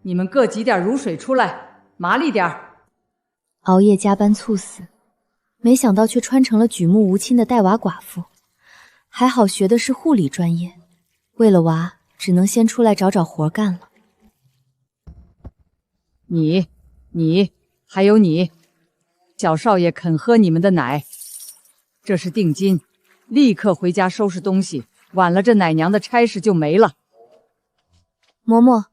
你们各挤点卤水出来，麻利点儿。熬夜加班猝死，没想到却穿成了举目无亲的带娃寡妇。还好学的是护理专业，为了娃，只能先出来找找活干了。你，还有你，小少爷肯喝你们的奶，这是定金，立刻回家收拾东西，晚了这奶娘的差事就没了。嬷嬷，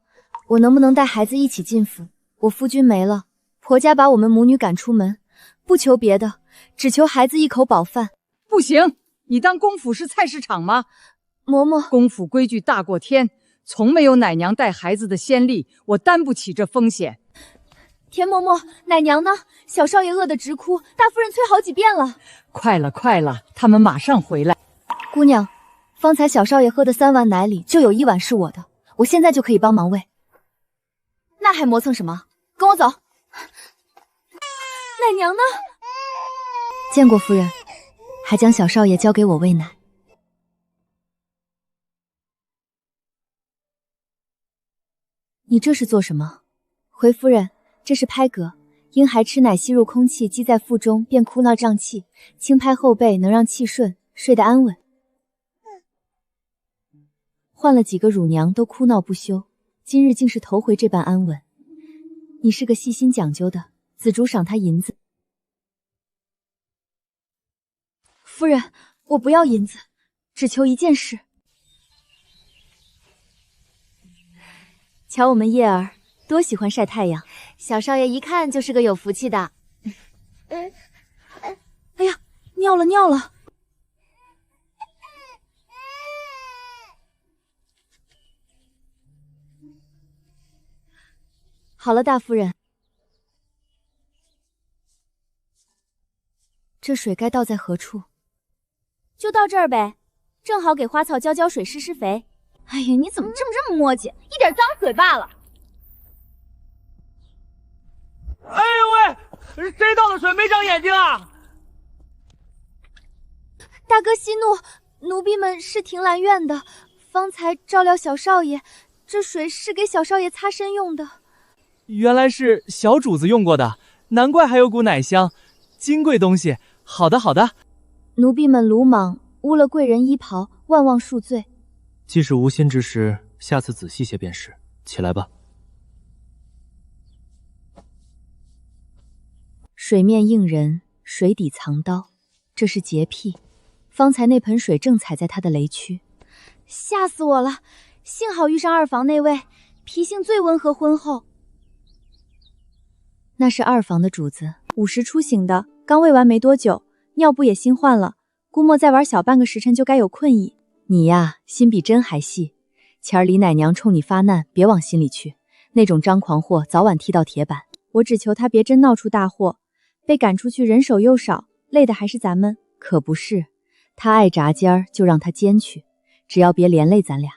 我能不能带孩子一起进府？我夫君没了，婆家把我们母女赶出门，不求别的，只求孩子一口饱饭。不行，你当公府是菜市场吗？嬷嬷，公府规矩大过天，从没有奶娘带孩子的先例，我担不起这风险。田嬷嬷，奶娘呢？小少爷饿得直哭，大夫人催好几遍了。快了，他们马上回来。姑娘，方才小少爷喝的3碗奶里就有1碗是我的，我现在就可以帮忙喂。那还磨蹭什么？跟我走。奶娘呢？见过夫人，还将小少爷交给我喂奶。你这是做什么？回夫人，这是拍嗝，婴孩吃奶吸入空气积在腹中，便哭闹胀气，轻拍后背能让气顺，睡得安稳。换了几个乳娘都哭闹不休，今日竟是头回这般安稳。你是个细心讲究的，子主赏他银子。夫人，我不要银子，只求一件事。瞧我们叶儿多喜欢晒太阳，小少爷一看就是个有福气的。哎呀，尿了！好了，大夫人，这水该倒在何处？就到这儿呗，正好给花草浇水施肥。哎呀，你怎么这么磨叽？一点脏水罢了。哎呦喂，谁倒的水没长眼睛啊？大哥息怒，奴婢们是庭兰院的，方才照料小少爷，这水是给小少爷擦身用的。原来是小主子用过的，难怪还有股奶香，金贵东西。好的。奴婢们鲁莽，污了贵人衣袍，万望恕罪。既是无心之失，下次仔细些便是。起来吧。水面映人，水底藏刀，这是洁癖。方才那盆水正踩在他的雷区，吓死我了！幸好遇上二房那位，脾性最温和浑厚。那是二房的主子，5时初醒的，刚喂完没多久，尿布也新换了，估摸再玩小半个时辰就该有困意。你呀，心比针还细。前儿李奶娘冲你发难，别往心里去，那种张狂货早晚踢到铁板。我只求他别真闹出大祸，被赶出去人手又少，累的还是咱们。可不是，他爱铡尖儿就让他尖去，只要别连累咱俩。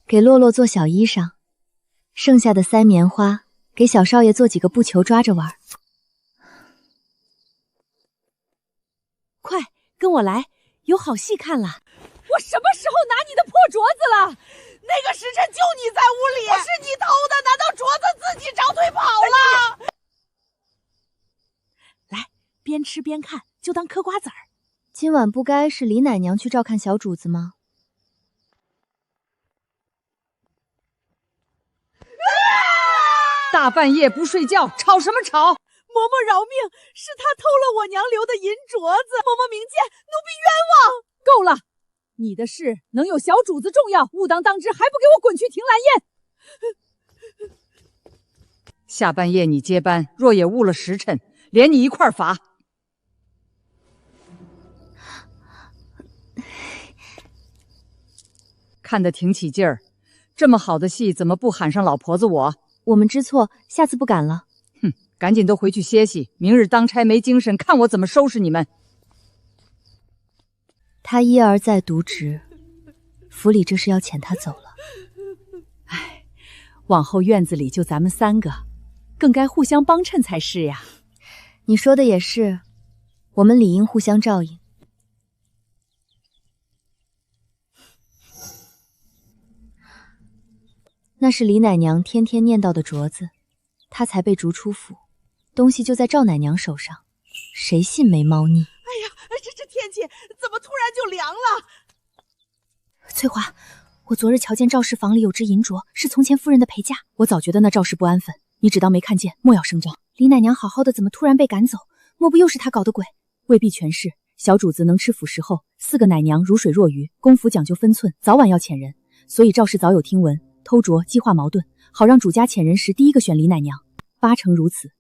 给洛洛做小衣裳，剩下的塞棉花给小少爷做几个布球抓着玩。快跟我来，有好戏看了。我什么时候拿你的破镯子了？那个时辰就你在屋里，不是你偷的，难道镯子自己长腿跑了？来，边吃边看，就当嗑瓜子儿。今晚不该是李奶娘去照看小主子吗？大半夜不睡觉，吵什么吵？嬷嬷饶命，是他偷了我娘留的银镯子，嬷嬷明鉴，奴婢冤枉。够了，你的事能有小主子重要，误当当之，还不给我滚去庭兰宴！下半夜你接班，若也误了时辰，连你一块儿罚。看得挺起劲儿，这么好的戏怎么不喊上老婆子我？我们知错，下次不敢了。哼，赶紧都回去歇息，明日当差没精神，看我怎么收拾你们。他一而再渎职，府里这是要遣他走了。唉，往后院子里就咱们3个，更该互相帮衬才是呀。你说的也是，我们理应互相照应。那是李奶娘天天念叨的镯子，她才被逐出府，东西就在赵奶娘手上，谁信没猫腻？哎呀，这天气怎么突然就凉了？翠华，我昨日瞧见赵氏房里有只银镯，是从前夫人的陪嫁。我早觉得那赵氏不安分，你只当没看见，莫要声张。李奶娘好好的，怎么突然被赶走？莫不又是她搞的鬼？未必全是。小主子能吃腐食后，4个奶娘如水若鱼，功夫讲究分寸，早晚要遣人。所以赵氏早有听闻，偷镯激化矛盾，好让主家遣人时第一个选李奶娘。8成如此。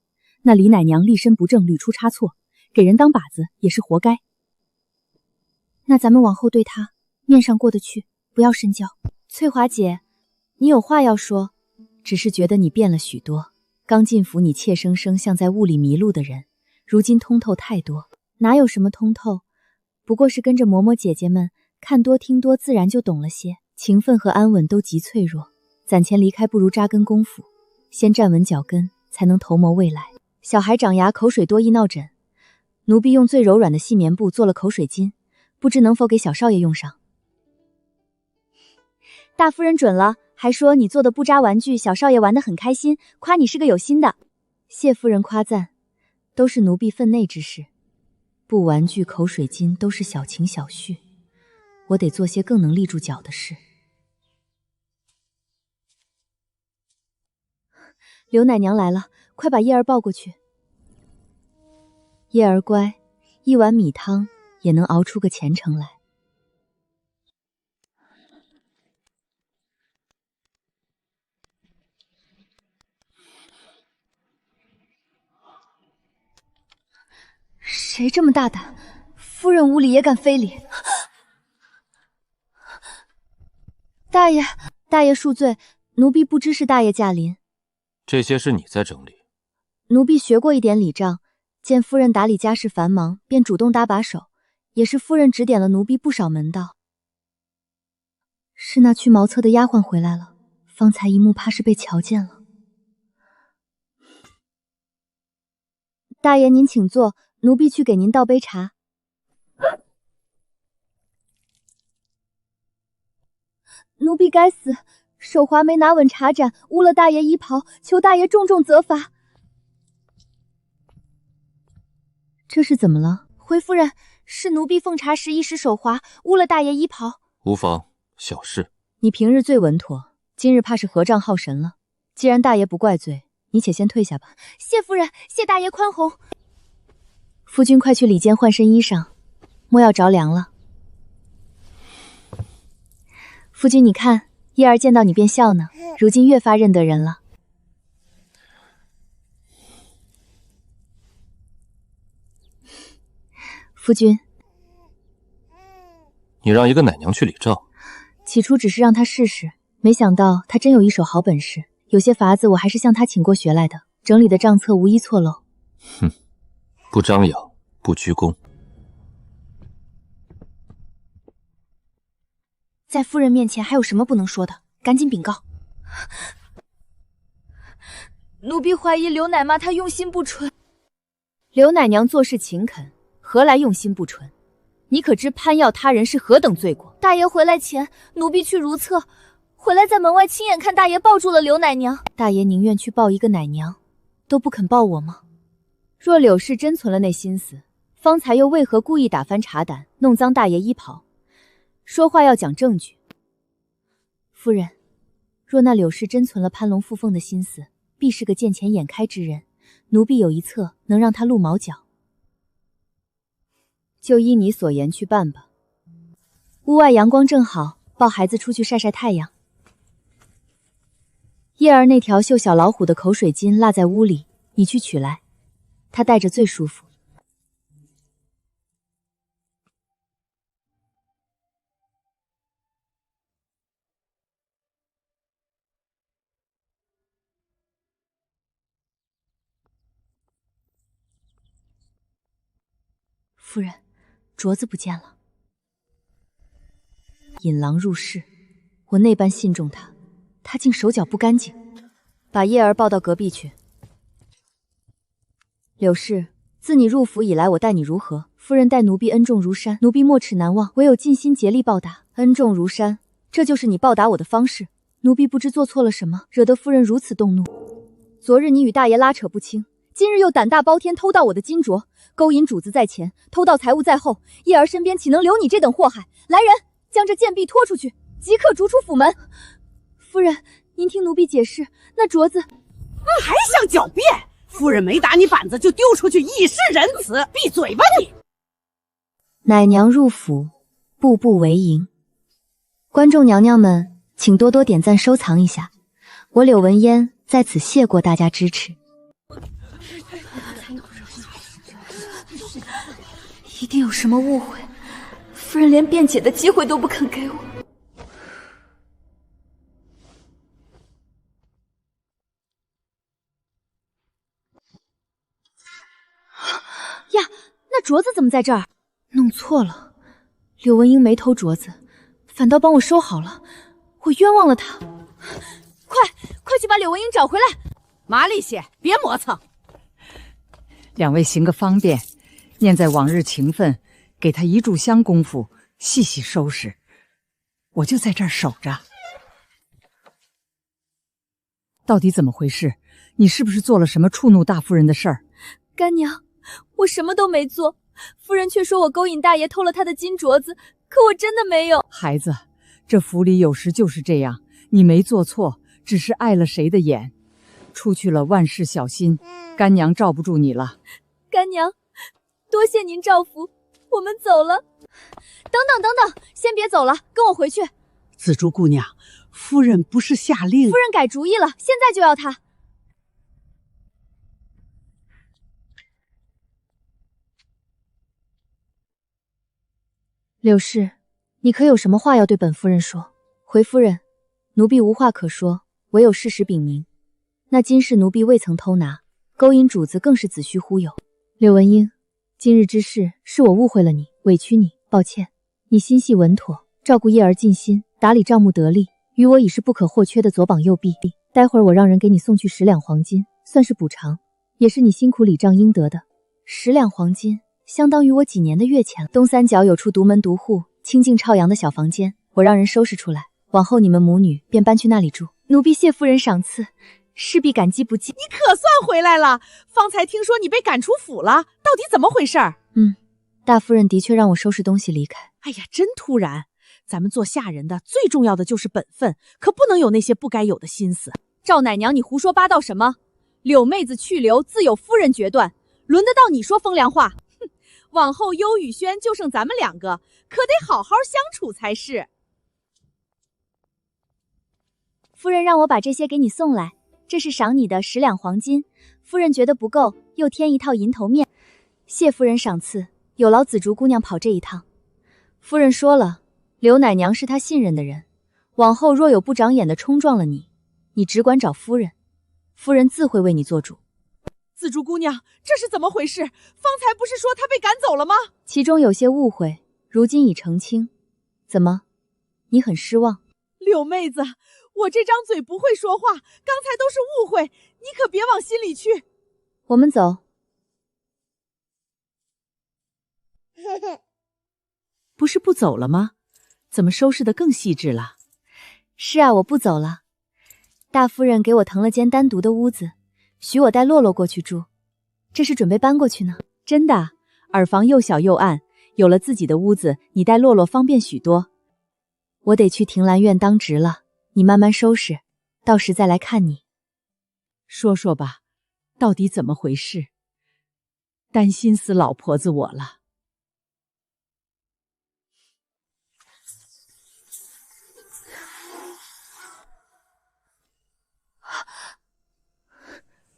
那李奶娘立身不正，屡出差错，给人当靶子也是活该。那咱们往后对她面上过得去，不要深交。翠华姐，你有话要说，只是觉得你变了许多。刚进府你怯生生像在雾里迷路的人，如今通透太多。哪有什么通透，不过是跟着嬷嬷姐姐们看多听多，自然就懂了些。情分和安稳都极脆弱，攒钱离开不如扎根公府，先站稳脚跟，才能头谋未来。小孩长牙，口水多易闹疹，奴婢用最柔软的细棉布做了口水巾，不知能否给小少爷用上。大夫人准了，还说你做的布扎玩具，小少爷玩得很开心，夸你是个有心的。谢夫人夸赞，都是奴婢分内之事。布玩具、口水巾都是小情小绪，我得做些更能立住脚的事。刘奶娘来了，快把叶儿抱过去。叶儿乖，一碗米汤也能熬出个前程来。谁这么大胆？夫人屋里也敢非礼？大爷，大爷恕罪，奴婢不知是大爷驾临。这些是你在整理？奴婢学过一点礼账，见夫人打理家事繁忙，便主动搭把手，也是夫人指点了奴婢不少门道。是那去茅厕的丫鬟回来了，方才一幕怕是被瞧见了。大爷您请坐，奴婢去给您倒杯茶。奴婢该死，手滑没拿稳茶盏，污了大爷衣袍，求大爷重重责罚。这是怎么了？回夫人，是奴婢奉茶时一时手滑，污了大爷衣袍。无妨，小事。你平日最稳妥，今日怕是合账耗神了。既然大爷不怪罪，你且先退下吧。谢夫人，谢大爷宽宏。夫君快去里间换身衣裳，莫要着凉了。夫君你看，叶儿见到你便笑呢，如今越发认得人了。夫君，你让一个奶娘去理账？起初只是让她试试，没想到她真有一手好本事，有些法子我还是向她请过学来的，整理的账册无一错漏。哼，不张扬，不鞠躬。在夫人面前还有什么不能说的？赶紧禀告。奴婢怀疑刘奶妈她用心不纯。刘奶娘做事勤恳，何来用心不纯？你可知攀要他人是何等罪过？大爷回来前，奴婢去如厕，回来在门外亲眼看大爷抱住了刘奶娘。大爷宁愿去抱一个奶娘，都不肯抱我吗？若柳氏真存了那心思，方才又为何故意打翻茶胆，弄脏大爷衣袍？说话要讲证据。夫人，若那柳氏真存了攀龙附凤的心思，必是个见钱眼开之人，奴婢有一策能让他露毛脚。就依你所言去办吧。屋外阳光正好，抱孩子出去晒晒太阳。叶儿那条绣小老虎的口水巾落在屋里，你去取来，她戴着最舒服。夫人，镯子不见了。引狼入室，我那般信重他，他竟手脚不干净。把叶儿抱到隔壁去。柳氏，自你入府以来，我待你如何？夫人待奴婢恩重如山，奴婢没齿难忘，唯有尽心竭力报答。恩重如山，这就是你报答我的方式。奴婢不知做错了什么，惹得夫人如此动怒。昨日你与大爷拉扯不清，今日又胆大包天偷盗我的金镯，勾引主子在前，偷盗财物在后，叶儿身边岂能留你这等祸害？来人，将这贱婢拖出去，即刻逐出府门。夫人，您听奴婢解释，那镯子……还想狡辩？夫人没打你板子就丢出去，以示仁慈。闭嘴吧你！奶娘入府，步步为营。观众娘娘们，请多多点赞收藏一下，我柳文嫣在此谢过大家支持。一定有什么误会，夫人连辩解的机会都不肯给我。呀，那镯子怎么在这儿？弄错了，柳文英没偷镯子，反倒帮我收好了，我冤枉了她。快去把柳文英找回来！麻利些，别磨蹭。两位行个方便，念在往日情分，给他一炷香功夫，细细收拾。我就在这儿守着。到底怎么回事？你是不是做了什么触怒大夫人的事儿？干娘，我什么都没做，夫人却说我勾引大爷偷了她的金镯子，可我真的没有。孩子，这府里有时就是这样，你没做错，只是碍了谁的眼。出去了，万事小心，干娘罩不住你了。干娘，多谢您照拂，我们走了。等等，先别走了，跟我回去。紫竹姑娘，夫人不是下令……夫人改主意了，现在就要她。柳氏，你可有什么话要对本夫人说？回夫人，奴婢无话可说，唯有事实禀明。那金饰奴婢未曾偷拿，勾引主子更是子虚乌有。柳文英，今日之事是我误会了你，委屈你，抱歉。你心细稳妥，照顾叶儿尽心，打理账目得力，与我已是不可或缺的左膀右臂。待会儿我让人给你送去10两黄金，算是补偿，也是你辛苦理账应得的。10两黄金相当于我几年的月钱了。东三角有处独门独户、清静朝阳的小房间，我让人收拾出来，往后你们母女便搬去那里住。奴婢谢夫人赏赐，势必感激不尽。你可算回来了！方才听说你被赶出府了，到底怎么回事？大夫人的确让我收拾东西离开。哎呀，真突然！咱们做下人的最重要的就是本分，可不能有那些不该有的心思。赵奶娘，你胡说八道什么？柳妹子去留自有夫人决断，轮得到你说风凉话？哼，往后幽雨轩就剩咱们2个，可得好好相处才是。夫人让我把这些给你送来，这是赏你的10两黄金，夫人觉得不够，又添1套银头面。谢夫人赏赐，有劳紫竹姑娘跑这一趟。夫人说了，柳奶娘是她信任的人，往后若有不长眼的冲撞了你，你只管找夫人，夫人自会为你做主。紫竹姑娘，这是怎么回事？方才不是说她被赶走了吗？其中有些误会，如今已澄清。怎么，你很失望？柳妹子，我这张嘴不会说话，刚才都是误会，你可别往心里去。我们走。不是不走了吗？怎么收拾得更细致了？是啊，我不走了。大夫人给我腾了间单独的屋子，许我带洛洛过去住。这是准备搬过去呢。真的，耳房又小又暗，有了自己的屋子，你带洛洛方便许多。我得去庭兰院当值了，你慢慢收拾，到时再来看你。说说吧，到底怎么回事？担心死老婆子我了。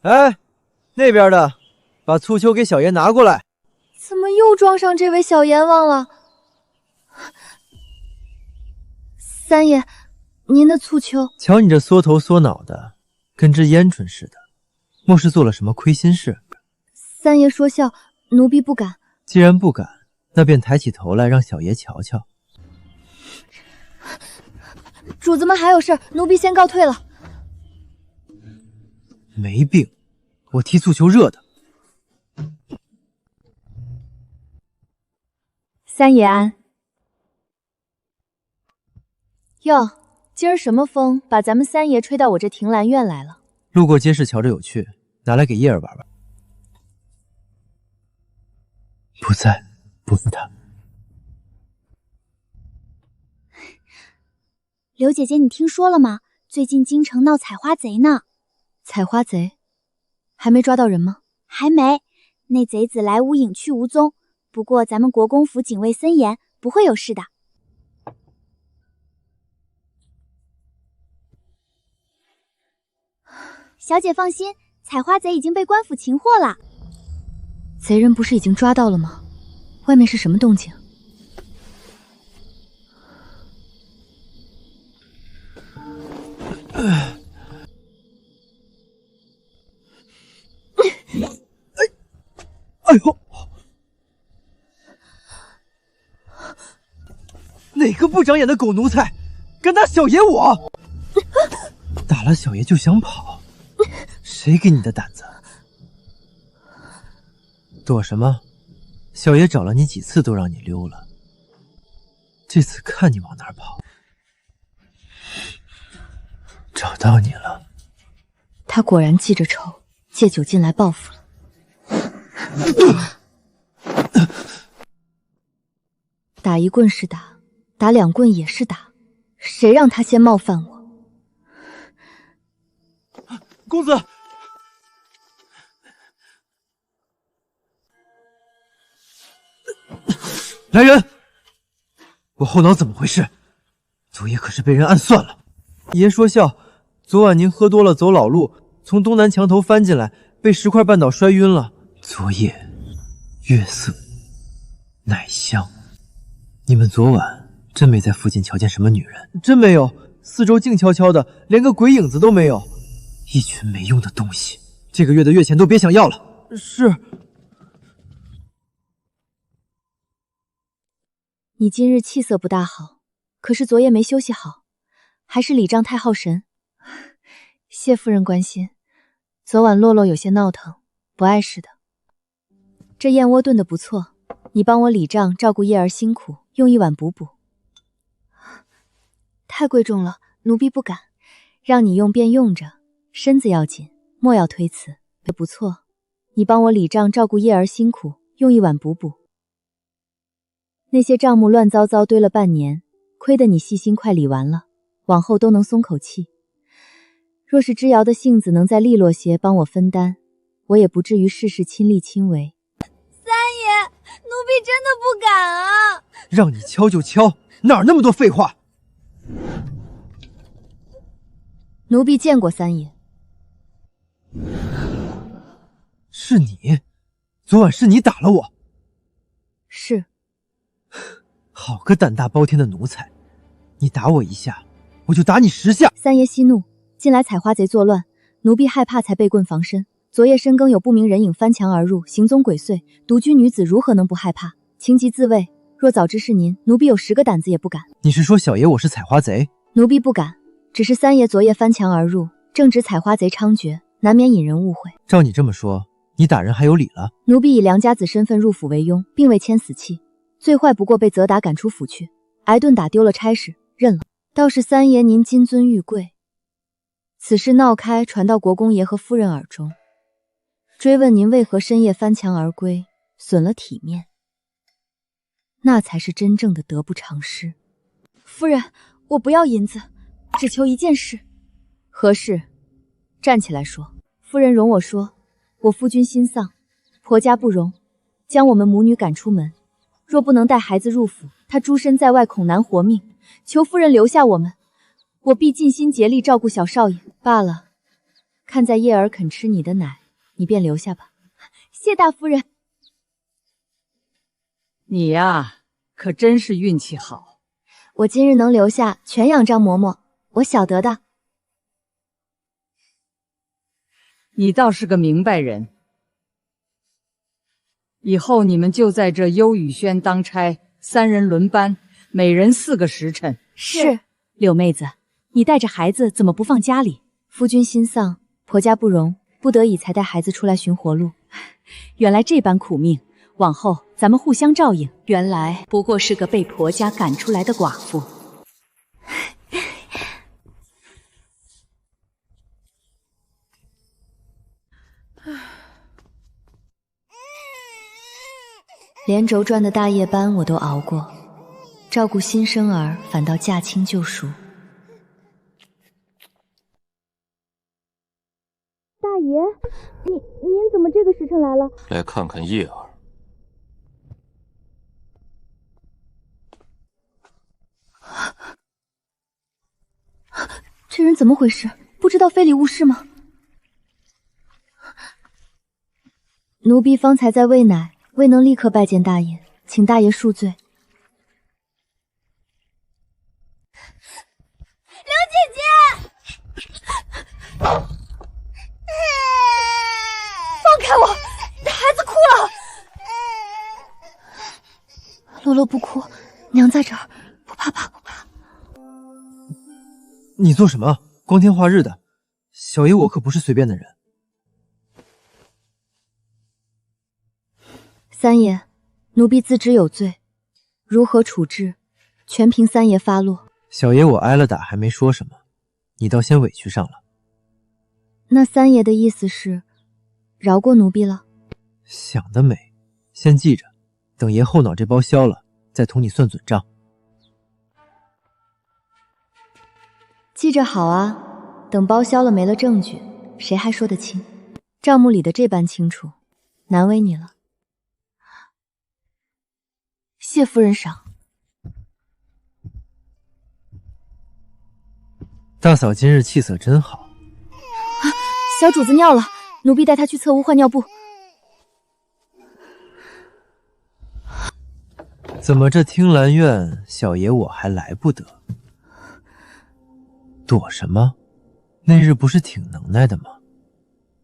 哎，那边的，把醋球给小爷拿过来。怎么又撞上这位小阎王了？三爷，您的醋球。瞧你这缩头缩脑的，跟只鹌鹑似的，莫是做了什么亏心事？三爷说笑，奴婢不敢。既然不敢，那便抬起头来让小爷瞧瞧。主子们还有事，奴婢先告退了。没病，我替醋球热的。三爷安。哟，今儿什么风把咱们三爷吹到我这庭兰院来了？路过街市，瞧着有趣，拿来给叶儿玩玩。不在，不是他。刘姐姐，你听说了吗？最近京城闹采花贼呢。采花贼？还没抓到人吗？还没，那贼子来无影去无踪。不过咱们国公府警卫森严，不会有事的。小姐放心，采花贼已经被官府擒获了。贼人不是已经抓到了吗？外面是什么动静？哎呦！哪个不长眼的狗奴才，敢打小爷我？打了小爷就想跑，谁给你的胆子？躲什么？小爷找了你几次都让你溜了，这次看你往哪儿跑。找到你了。他果然记着仇，借酒劲来报复了。打一棍是打，打两棍也是打，谁让他先冒犯我？公子，来人！我后脑怎么回事？昨夜可是被人暗算了。爷说笑，昨晚您喝多了走老路，从东南墙头翻进来，被石块绊倒摔晕了。昨夜月色奶香，你们昨晚真没在附近瞧见什么女人？真没有，四周静悄悄的，连个鬼影子都没有。一群没用的东西，这个月的月钱都别想要了。是。你今日气色不大好，可是昨夜没休息好，还是礼账太耗神。谢夫人关心，昨晚洛洛有些闹腾，不碍事的。这燕窝炖得不错，你帮我礼账照顾叶儿辛苦，用一碗补补。太贵重了，奴婢不敢，让你用便用着，身子要紧，莫要推辞。不错，你帮我礼账照顾叶儿辛苦，用一碗补补。那些账目乱糟糟堆了半年，亏得你细心快理完了，往后都能松口气。若是知瑶的性子能再利落些，帮我分担，我也不至于事事亲力亲为。三爷，奴婢真的不敢啊！让你敲就敲，哪儿那么多废话？奴婢见过三爷。是你，昨晚是你打了我。是。好个胆大包天的奴才！你打我一下，我就打你10下。三爷息怒，近来采花贼作乱，奴婢害怕才被棍防身。昨夜深更有不明人影翻墙而入，行踪鬼祟，独居女子如何能不害怕？情急自卫，若早知是您，奴婢有10个胆子也不敢。你是说小爷我是采花贼？奴婢不敢，只是三爷昨夜翻墙而入，正值采花贼猖獗，难免引人误会。照你这么说，你打人还有理了？奴婢以良家子身份入府为佣，并未签死契，最坏不过被责打赶出府去，挨顿打丢了差事，认了。倒是三爷您金尊玉贵，此事闹开，传到国公爷和夫人耳中，追问您为何深夜翻墙而归，损了体面，那才是真正的得不偿失。夫人，我不要银子，只求一件事。何事？站起来说。夫人容我说，我夫君心丧，婆家不容，将我们母女赶出门。若不能带孩子入府，他诸身在外恐难活命，求夫人留下我们，我必尽心竭力照顾小少爷。罢了，看在叶儿肯吃你的奶，你便留下吧。谢大夫人。你呀，可真是运气好。我今日能留下，全仰张嬷嬷，我晓得的。你倒是个明白人。以后你们就在这幽雨轩当差，3人轮班，每人4个时辰。是。柳妹子，你带着孩子怎么不放家里？夫君心丧，婆家不容，不得已才带孩子出来寻活路。原来这般苦命，往后咱们互相照应。原来不过是个被婆家赶出来的寡妇。连轴转的大夜班我都熬过，照顾新生儿反倒驾轻就熟。大爷，您怎么这个时辰来了？来看看叶儿。这人怎么回事？不知道非礼勿视吗？奴婢方才在喂奶，未能立刻拜见大爷，请大爷恕罪。刘姐姐，放开我！孩子哭了。洛洛不哭，娘在这儿，不怕不怕。你做什么？光天化日的，小爷我可不是随便的人。三爷，奴婢自知有罪，如何处置，全凭三爷发落。小爷我挨了打还没说什么，你倒先委屈上了。那三爷的意思是，饶过奴婢了？想得美，先记着，等爷后脑这包消了，再同你算准账。记着好啊，等包销了没了证据，谁还说得清？账目里的这般清楚，难为你了。谢夫人赏。大嫂今日气色真好。小主子尿了，奴婢带他去侧屋换尿布。怎么这听兰院，小爷我还来不得？躲什么？那日不是挺能耐的吗？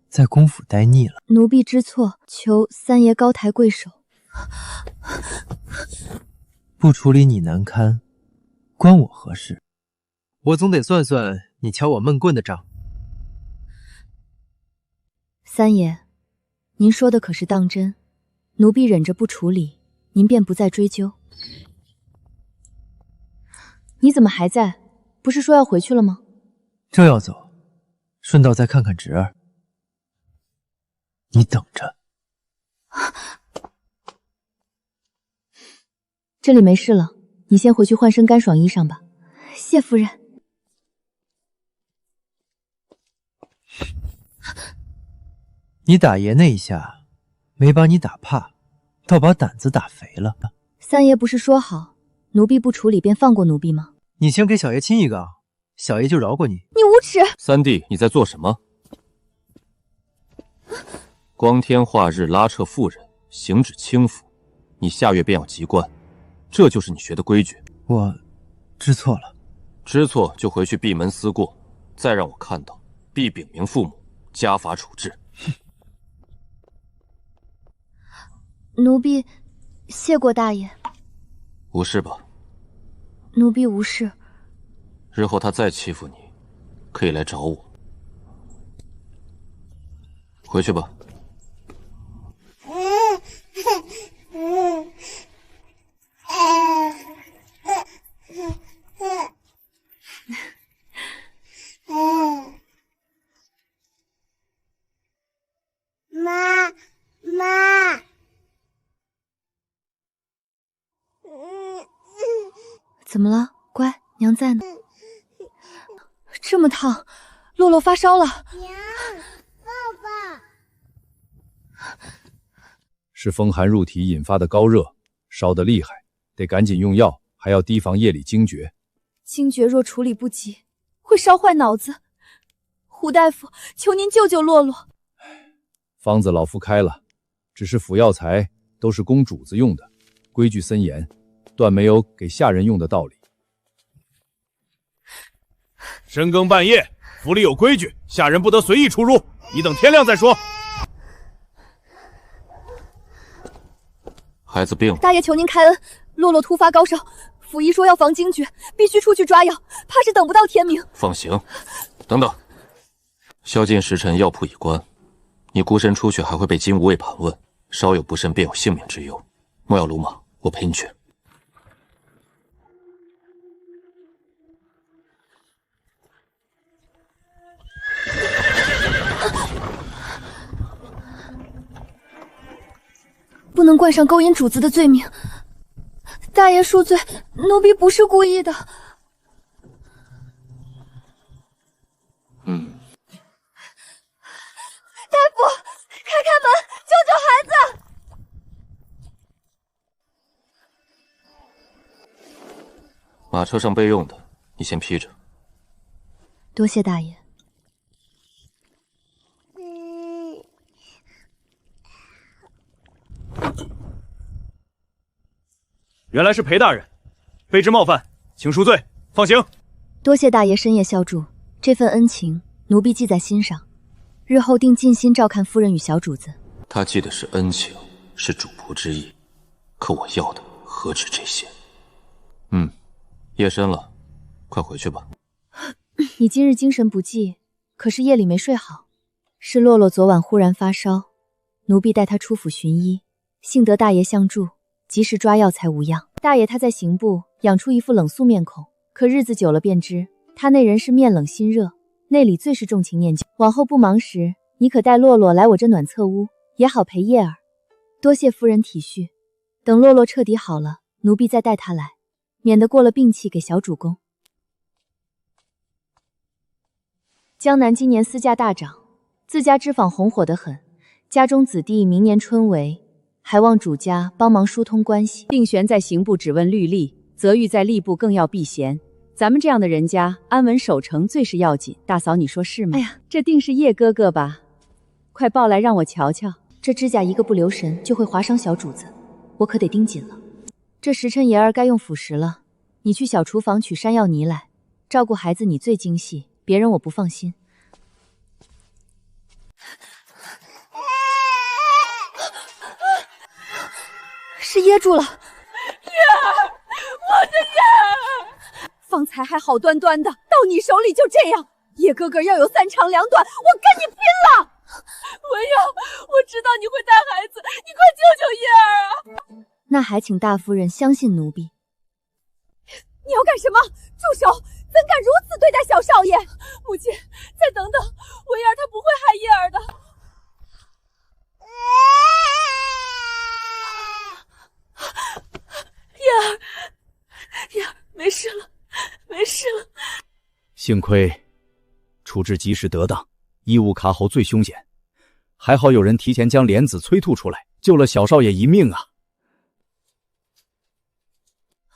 在公府待腻了。奴婢知错，求三爷高抬贵手。不处理你难堪，关我何事？我总得算算你瞧我闷棍的账。三爷，您说的可是当真？奴婢忍着不处理，您便不再追究。你怎么还在？不是说要回去了吗？正要走，顺道再看看侄儿。你等着。这里没事了，你先回去换身干爽衣裳吧。谢夫人。你打爷那一下，没把你打怕，倒把胆子打肥了。三爷不是说好，奴婢不处理便放过奴婢吗？你先给小爷亲一个，小爷就饶过你。你无耻！三弟，你在做什么？光天化日拉扯妇人，行止轻浮，你下月便要及官，这就是你学的规矩。我知错了。知错就回去闭门思过，再让我看到，必禀明父母，家法处置。奴婢谢过大爷。无事吧？奴婢无事。日后他再欺负你，可以来找我。回去吧。妈，怎么了？乖，娘在呢。这么烫，洛洛发烧了。娘，爸爸。是风寒入体引发的高热，烧得厉害，得赶紧用药，还要提防夜里惊厥。惊厥若处理不及，会烧坏脑子。胡大夫，求您救救洛洛。方子老夫开了，只是辅药材都是供主子用的，规矩森严，断没有给下人用的道理。深更半夜，府里有规矩，下人不得随意出入，你等天亮再说。孩子病了，大爷求您开恩，洛洛突发高烧，府医说要防惊厥，必须出去抓药，怕是等不到天明。放行。等等，宵禁时辰，药铺已关，你孤身出去还会被金无畏盘问，稍有不慎便有性命之忧。莫要鲁莽，我陪你去。不能能冠上勾引主子的罪名。大爷恕罪，奴婢不是故意的。大夫，开门，救救孩子！马车上备用的，你先披着。多谢大爷。原来是裴大人，卑职冒犯，请恕罪，放行。多谢大爷深夜相助，这份恩情奴婢记在心上，日后定尽心照看夫人与小主子。他记的是恩情，是主仆之义，可我要的何止这些？夜深了，快回去吧。你今日精神不济，可是夜里没睡好。是洛洛昨晚忽然发烧，奴婢带他出府寻医，幸得大爷相助，及时抓药才无恙。大爷他在刑部养出一副冷肃面孔，可日子久了便知他那人是面冷心热，内里最是重情念旧。往后不忙时，你可带洛洛来我这暖侧屋，也好陪叶儿。多谢夫人体恤，等洛洛彻底好了，奴婢再带他来，免得过了病气给小主公。江南今年私价大涨，自家脂坊红火得很，家中子弟明年春闱，还望主家帮忙疏通关系。定玄在刑部只问律例，则玉在吏部更要避嫌。咱们这样的人家，安稳守城最是要紧。大嫂，你说是吗？哎呀，这定是叶哥哥吧？快抱来让我瞧瞧。这指甲一个不留神就会划伤小主子，我可得盯紧了。这时辰爷儿该用辅食了，你去小厨房取山药泥来，照顾孩子你最精细，别人我不放心。是噎住了，叶儿，我的叶儿！方才还好端端的，到你手里就这样。叶哥哥要有三长两短，我跟你拼了！文瑶，我知道你会带孩子，你快救救叶儿啊！那还请大夫人相信奴婢。你要干什么？住手！怎敢如此对待小少爷？母亲，再等等，文儿她不会害叶儿的。叶儿，没事了，没事了。幸亏处置及时得当，医务卡喉最凶险，还好有人提前将莲子催吐出来，救了小少爷一命啊！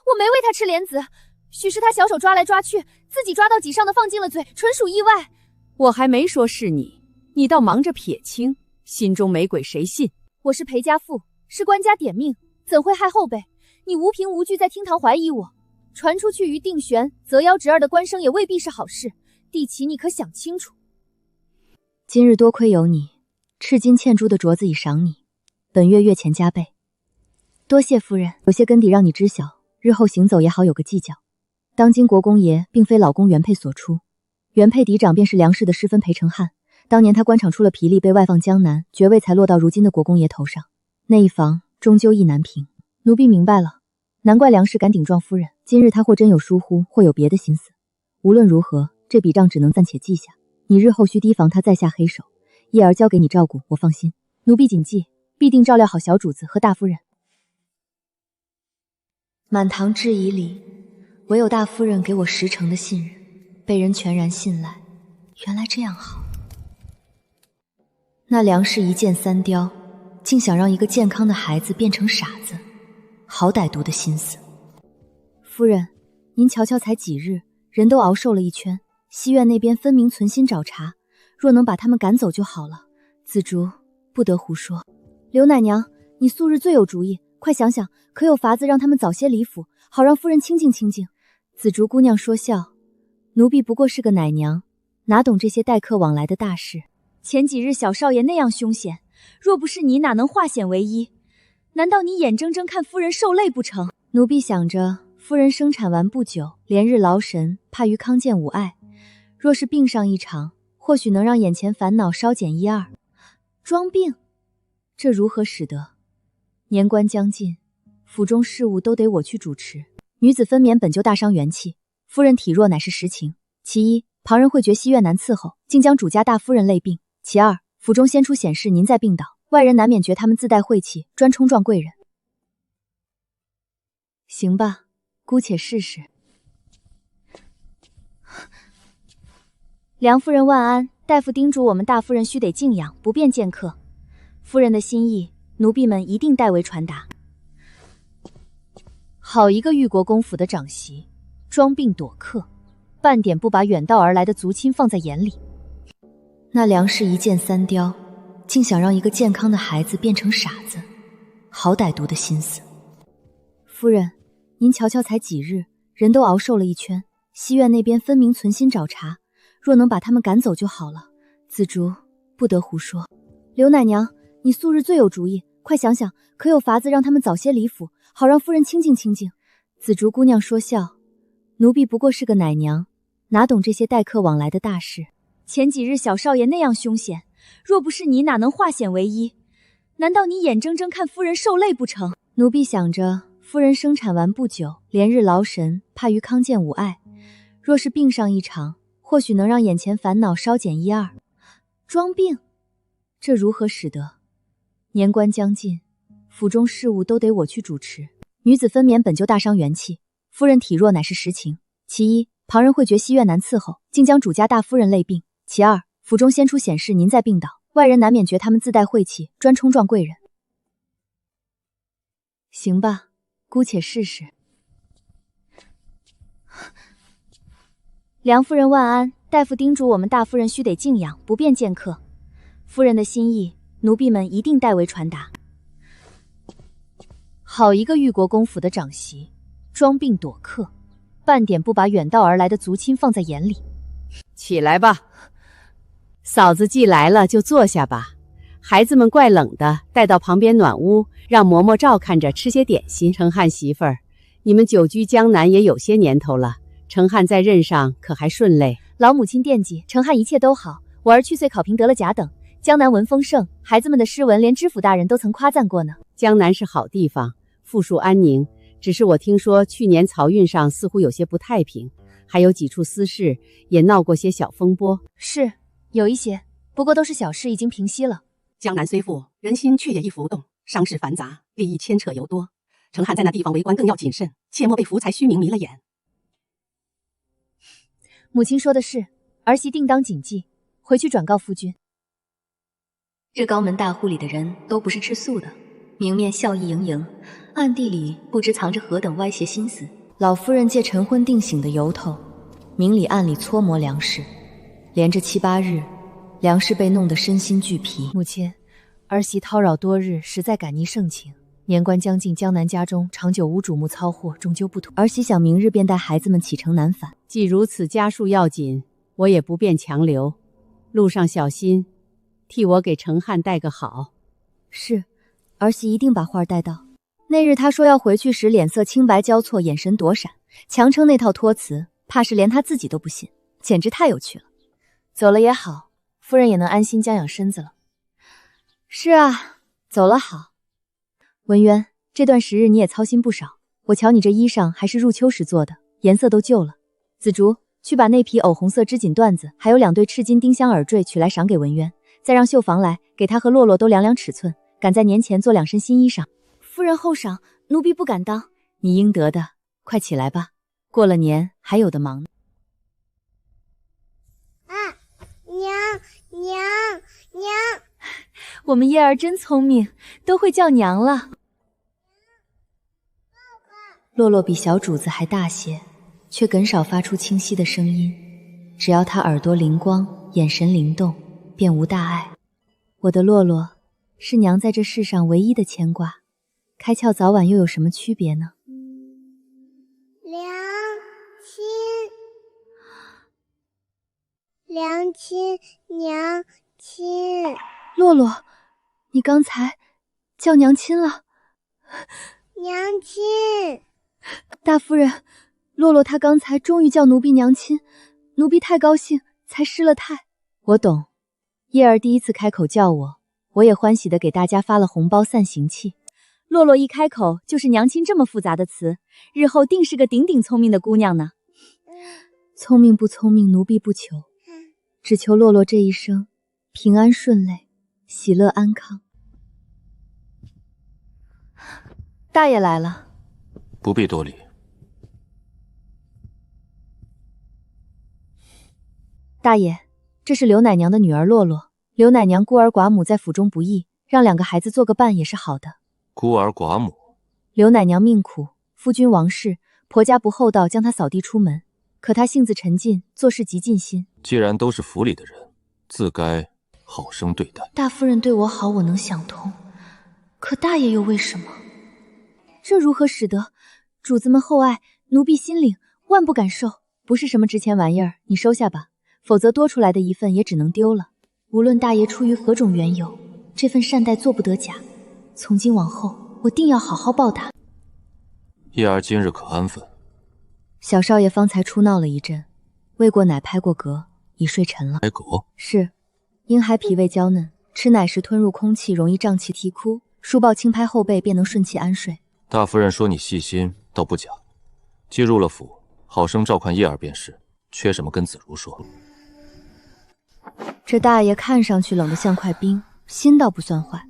我没喂他吃莲子，许是他小手抓来抓去，自己抓到脊上的放进了嘴，纯属意外。我还没说是你，你倒忙着撇清，心中没鬼谁信？我是裴家妇，是官家点命，怎会害后辈？你无凭无据在厅堂怀疑我，传出去于定玄、择妖侄儿的官声也未必是好事。地奇，你可想清楚。今日多亏有你，赤金嵌珠的镯子已赏你，本月月钱加倍。多谢夫人，有些根底让你知晓，日后行走也好有个计较。当今国公爷并非老公原配所出，原配嫡长便是梁氏的师分裴承汉。当年他官场出了纰漏，被外放江南，爵位才落到如今的国公爷头上。那一防终究意难平。奴婢明白了，难怪梁氏敢顶撞夫人。今日他或真有疏忽，或有别的心思。无论如何，这笔账只能暂且记下。你日后需提防他再下黑手。叶儿交给你照顾，我放心。奴婢谨记，必定照料好小主子和大夫人。满堂质疑里，唯有大夫人给我10成的信任，被人全然信赖。原来这样好。那梁氏一箭三雕，竟想让一个健康的孩子变成傻子，好歹毒的心思。夫人，您瞧瞧才几日，人都熬瘦了一圈，西院那边分明存心找茬，若能把他们赶走就好了。紫竹，不得胡说。刘奶娘，你素日最有主意，快想想，可有法子让他们早些离府，好让夫人清静清静。紫竹姑娘说笑，奴婢不过是个奶娘，哪懂这些待客往来的大事。前几日小少爷那样凶险，若不是你，哪能化险为夷？难道你眼睁睁看夫人受累不成？奴婢想着，夫人生产完不久，连日劳神，怕于康健无碍。若是病上一场，或许能让眼前烦恼稍减1、2。装病，这如何使得？年关将近，府中事务都得我去主持。女子分娩本就大伤元气，夫人体弱乃是实情。其一，旁人会觉西院难伺候，竟将主家大夫人累病；其二，府中先出显示您在病倒，外人难免觉他们自带晦气，专冲撞贵人。行吧，姑且试试。梁夫人万安，大夫叮嘱我们大夫人须得静养，不便见客。夫人的心意，奴婢们一定代为传达。好一个玉国公府的长媳，装病躲客，半点不把远道而来的族亲放在眼里。那梁氏一箭三雕，竟想让一个健康的孩子变成傻子，好歹毒的心思。夫人，您瞧瞧才几日，人都熬瘦了一圈，西院那边分明存心找茬，若能把他们赶走就好了。紫竹，不得胡说。刘奶娘，你素日最有主意，快想想，可有法子让他们早些离府，好让夫人清静清静。紫竹姑娘说笑，奴婢不过是个奶娘，哪懂这些待客往来的大事。前几日小少爷那样凶险，若不是你，哪能化险为夷？难道你眼睁睁看夫人受累不成？奴婢想着，夫人生产完不久，连日劳神，怕于康健无碍。若是病上一场，或许能让眼前烦恼稍减一二。装病，这如何使得？年关将近，府中事务都得我去主持。女子分娩本就大伤元气，夫人体弱乃是实情。其一，旁人会觉西院难伺候，竟将主家大夫人累病；其二，府中先出显事，您再病倒，外人难免觉他们自带晦气，专冲撞贵人。行吧，姑且试试。梁夫人万安，大夫叮嘱我们大夫人须得静养，不便见客。夫人的心意，奴婢们一定代为传达。好一个玉国公府的长媳，装病躲客，半点不把远道而来的族亲放在眼里。起来吧，嫂子既来了，就坐下吧。孩子们怪冷的，带到旁边暖屋，让嬷嬷照看着，吃些点心。程汉媳妇儿，你们久居江南也有些年头了，程汉在任上可还顺累？老母亲惦记，程汉一切都好。我儿去岁考评得了甲等，江南文风盛，孩子们的诗文连知府大人都曾夸赞过呢。江南是好地方，富庶安宁，只是我听说去年漕运上似乎有些不太平，还有几处私事也闹过些小风波。是，有一些，不过都是小事，已经平息了。江南虽富，人心却也易浮动，商事繁杂，利益牵扯尤多。程汉在那地方为官更要谨慎，切莫被福财虚名迷了眼。母亲说的是，儿媳定当谨记，回去转告夫君。这高门大户里的人都不是吃素的，明面笑意盈盈，暗地里不知藏着何等歪邪心思。老夫人借晨昏定省的由头，明里暗里搓磨梁氏，连着7、8日，梁氏被弄得身心俱疲。母亲，儿媳叨扰多日，实在感逆盛情。年关将近，江南家中长久无主目操货，终究不妥。儿媳想明日便带孩子们启程南返。既如此，家数要紧，我也不便强留，路上小心，替我给程汉带个好。是，儿媳一定把话带到。那日他说要回去时，脸色青白交错，眼神躲闪，强撑那套托词，怕是连他自己都不信，简直太有趣了。走了也好，夫人也能安心将养身子了。是啊，走了好。文渊，这段时日你也操心不少，我瞧你这衣裳还是入秋时做的，颜色都旧了。紫竹，去把那匹藕红色织锦缎子，还有2对赤金丁香耳坠取来赏给文渊，再让绣房来，给他和洛洛都量量尺寸，赶在年前做2身新衣裳。夫人后赏，奴婢不敢当。你应得的，快起来吧，过了年还有的忙呢。娘，我们叶儿真聪明，都会叫娘了。洛洛比小主子还大些，却很少发出清晰的声音，只要他耳朵灵光，眼神灵动，便无大碍。我的洛洛，是娘在这世上唯一的牵挂，开窍早晚又有什么区别呢？娘亲，娘亲。洛洛，你刚才叫娘亲了？娘亲。大夫人，洛洛她刚才终于叫奴婢娘亲，奴婢太高兴，才失了态。我懂，叶儿第一次开口叫我，我也欢喜的给大家发了红包散行气。洛洛一开口就是娘亲这么复杂的词，日后定是个顶顶聪明的姑娘呢。聪明不聪明，奴婢不求，只求洛洛这一生平安顺累，喜乐安康。大爷来了。不必多礼。大爷，这是刘奶娘的女儿洛洛。刘奶娘孤儿寡母，在府中不易，让2个孩子做个伴也是好的。孤儿寡母，刘奶娘命苦，夫君王室，婆家不厚道，将她扫地出门。可她性子沉静，做事极尽心。既然都是府里的人，自该好生对待。大夫人对我好，我能想通，可大爷又为什么？这如何使得？主子们厚爱，奴婢心领，万不敢受。不是什么值钱玩意儿，你收下吧，否则多出来的一份也只能丢了。无论大爷出于何种缘由，这份善待做不得假。从今往后，我定要好好报答。叶儿今日可安分？小少爷方才出闹了一阵，喂过奶，拍过嗝，已睡沉了。拍嗝？是，婴孩脾胃娇嫩，吃奶时吞入空气容易胀气啼哭，书报轻拍后背便能顺气安睡。大夫人说你细心，倒不假。既入了府，好生照看叶儿便是，缺什么跟子如说。这大爷看上去冷得像块冰，心倒不算坏，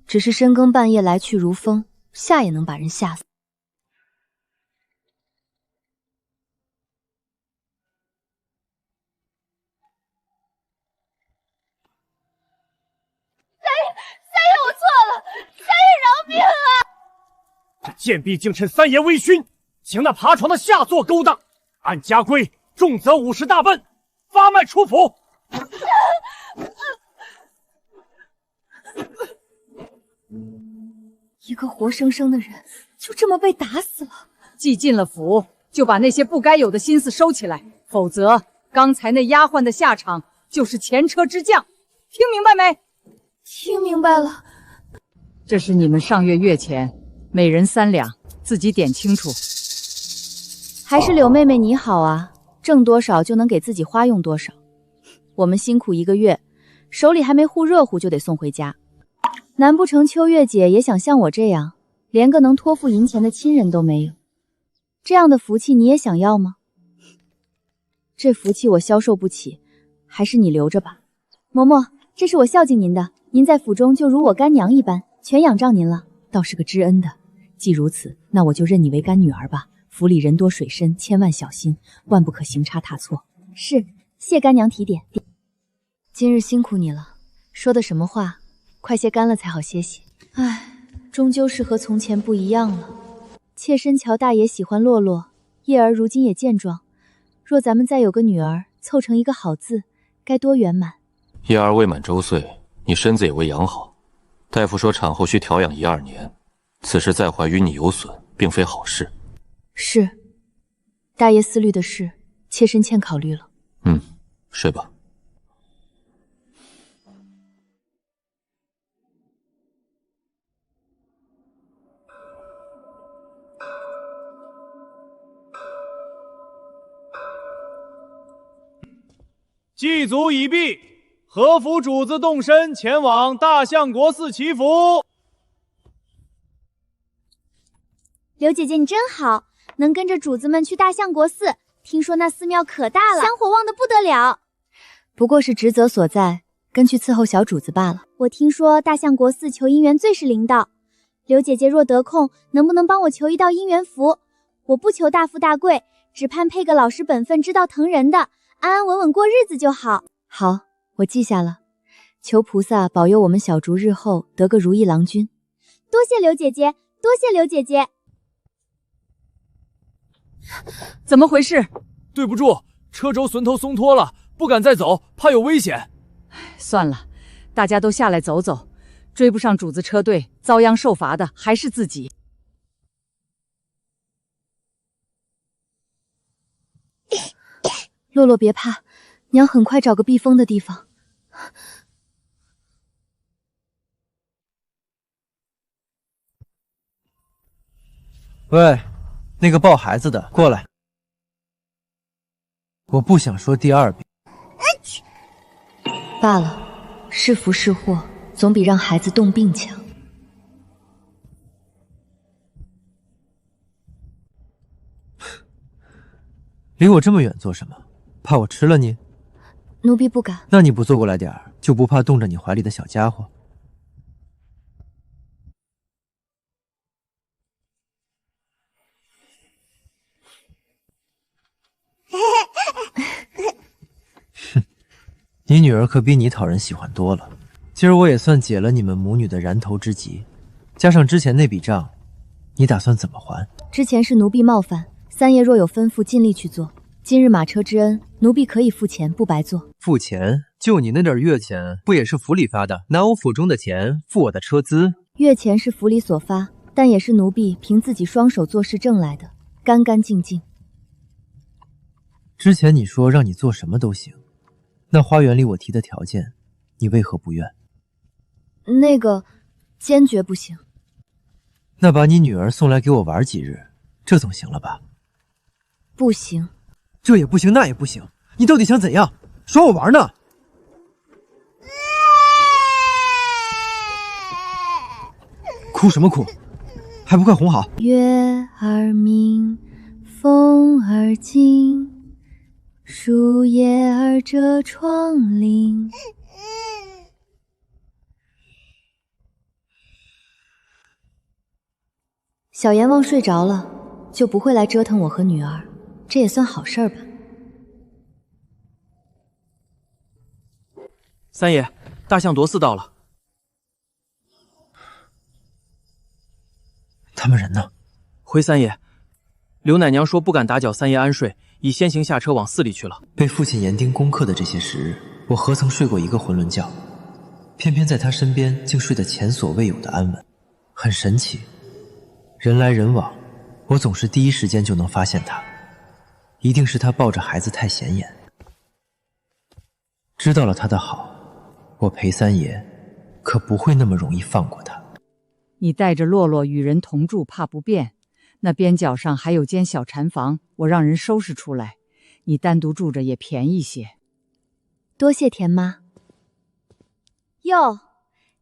只是深更半夜来去如风，吓也能把人吓死。三爷，我错了，三爷饶命啊！这贱婢竟趁三爷微醺，请那爬床的下作勾当，按家规，重则50大笨，发卖出府。一个活生生的人就这么被打死了。既进了府，就把那些不该有的心思收起来，否则刚才那丫鬟的下场就是前车之鉴。听明白没？听明白了。这是你们上月月钱，每人3两，自己点清楚。还是柳妹妹你好啊，挣多少就能给自己花用多少。我们辛苦1个月，手里还没糊热乎就得送回家。难不成秋月姐也想像我这样，连个能托付银钱的亲人都没有？这样的福气你也想要吗？这福气我消受不起，还是你留着吧。嬷嬷，这是我孝敬您的，您在府中就如我干娘一般，全仰仗您了，倒是个知恩的。既如此，那我就认你为干女儿吧。府里人多水深，千万小心，万不可行差踏错。是，谢干娘提点。今日辛苦你了，说的什么话？快些干了才好歇息。唉，终究是和从前不一样了。妾身乔大爷喜欢洛洛，叶儿如今也健壮，若咱们再有个女儿，凑成一个好字，该多圆满。叶儿未满周岁，你身子也未养好，大夫说产后需调养1、2年，此时再怀与你有损，并非好事。是，大爷思虑的事，妾身欠考虑了。睡吧。祭祖已毕，何府主子动身前往大相国寺祈福。刘姐姐你真好，能跟着主子们去大相国寺，听说那寺庙可大了，香火旺得不得了。不过是职责所在，跟去伺候小主子罢了。我听说大相国寺求姻缘最是灵道，刘姐姐若得空，能不能帮我求一道姻缘符？我不求大富大贵，只盼配个老实本分、知道疼人的，安安稳稳过日子就好。好，我记下了。求菩萨保佑我们小竹日后得个如意郎君。多谢刘姐姐，多谢刘姐姐。怎么回事？对不住，车轴绳头松脱了，不敢再走，怕有危险。算了，大家都下来走走，追不上主子车队，遭殃受罚的还是自己。洛洛别怕，娘很快找个避风的地方。喂，那个抱孩子的，过来。我不想说第2遍。罢了，是福是祸，总比让孩子冻病强。离我这么远做什么？怕我吃了你？奴婢不敢。那你不坐过来点儿，就不怕冻着你怀里的小家伙？你女儿可比你讨人喜欢多了。今儿我也算解了你们母女的燃头之急，加上之前那笔账，你打算怎么还？之前是奴婢冒犯，三爷若有吩咐，尽力去做。今日马车之恩，奴婢可以付钱，不白做。付钱？就你那点月钱，不也是府里发的？拿我府中的钱付我的车资？月钱是府里所发，但也是奴婢凭自己双手做事挣来的，干干净净。之前你说让你做什么都行，那花园里我提的条件，你为何不愿？那个，坚决不行。那把你女儿送来给我玩几日，这总行了吧？不行。这也不行，那也不行，你到底想怎样？耍我玩呢？哭什么哭？还不快哄好！月儿明，风儿静，树叶儿遮窗棂。小阎王睡着了，就不会来折腾我和女儿，这也算好事儿吧。三爷，大象夺嗣到了。他们人呢？回三爷，刘奶娘说不敢打搅三爷安睡，已先行下车往寺里去了。被父亲严丁攻克的这些时日，我何曾睡过一个囫囵觉？偏偏在他身边，竟睡得前所未有的安稳，很神奇。人来人往，我总是第一时间就能发现他，一定是他抱着孩子太显眼。知道了他的好，我裴三爷可不会那么容易放过他。你带着洛洛与人同住，怕不便。那边角上还有间小禅房，我让人收拾出来，你单独住着也便宜些。多谢田妈。哟，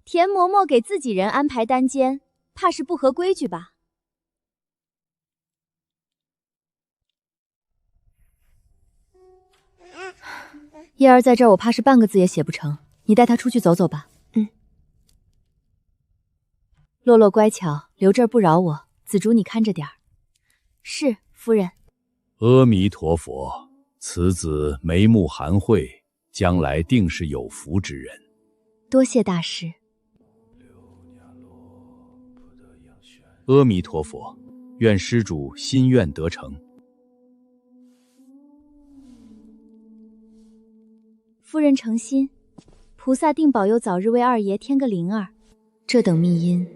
田嬷嬷给自己人安排单间，怕是不合规矩吧？叶儿在这儿，我怕是半个字也写不成。你带她出去走走吧。洛洛乖巧，留这儿不扰我。紫竹，你看着点儿。是，夫人。阿弥陀佛，此子眉目含慧，将来定是有福之人。多谢大师。阿弥陀佛，愿施主心愿得成。夫人诚心，菩萨定保佑早日为二爷添个灵儿。这等密因，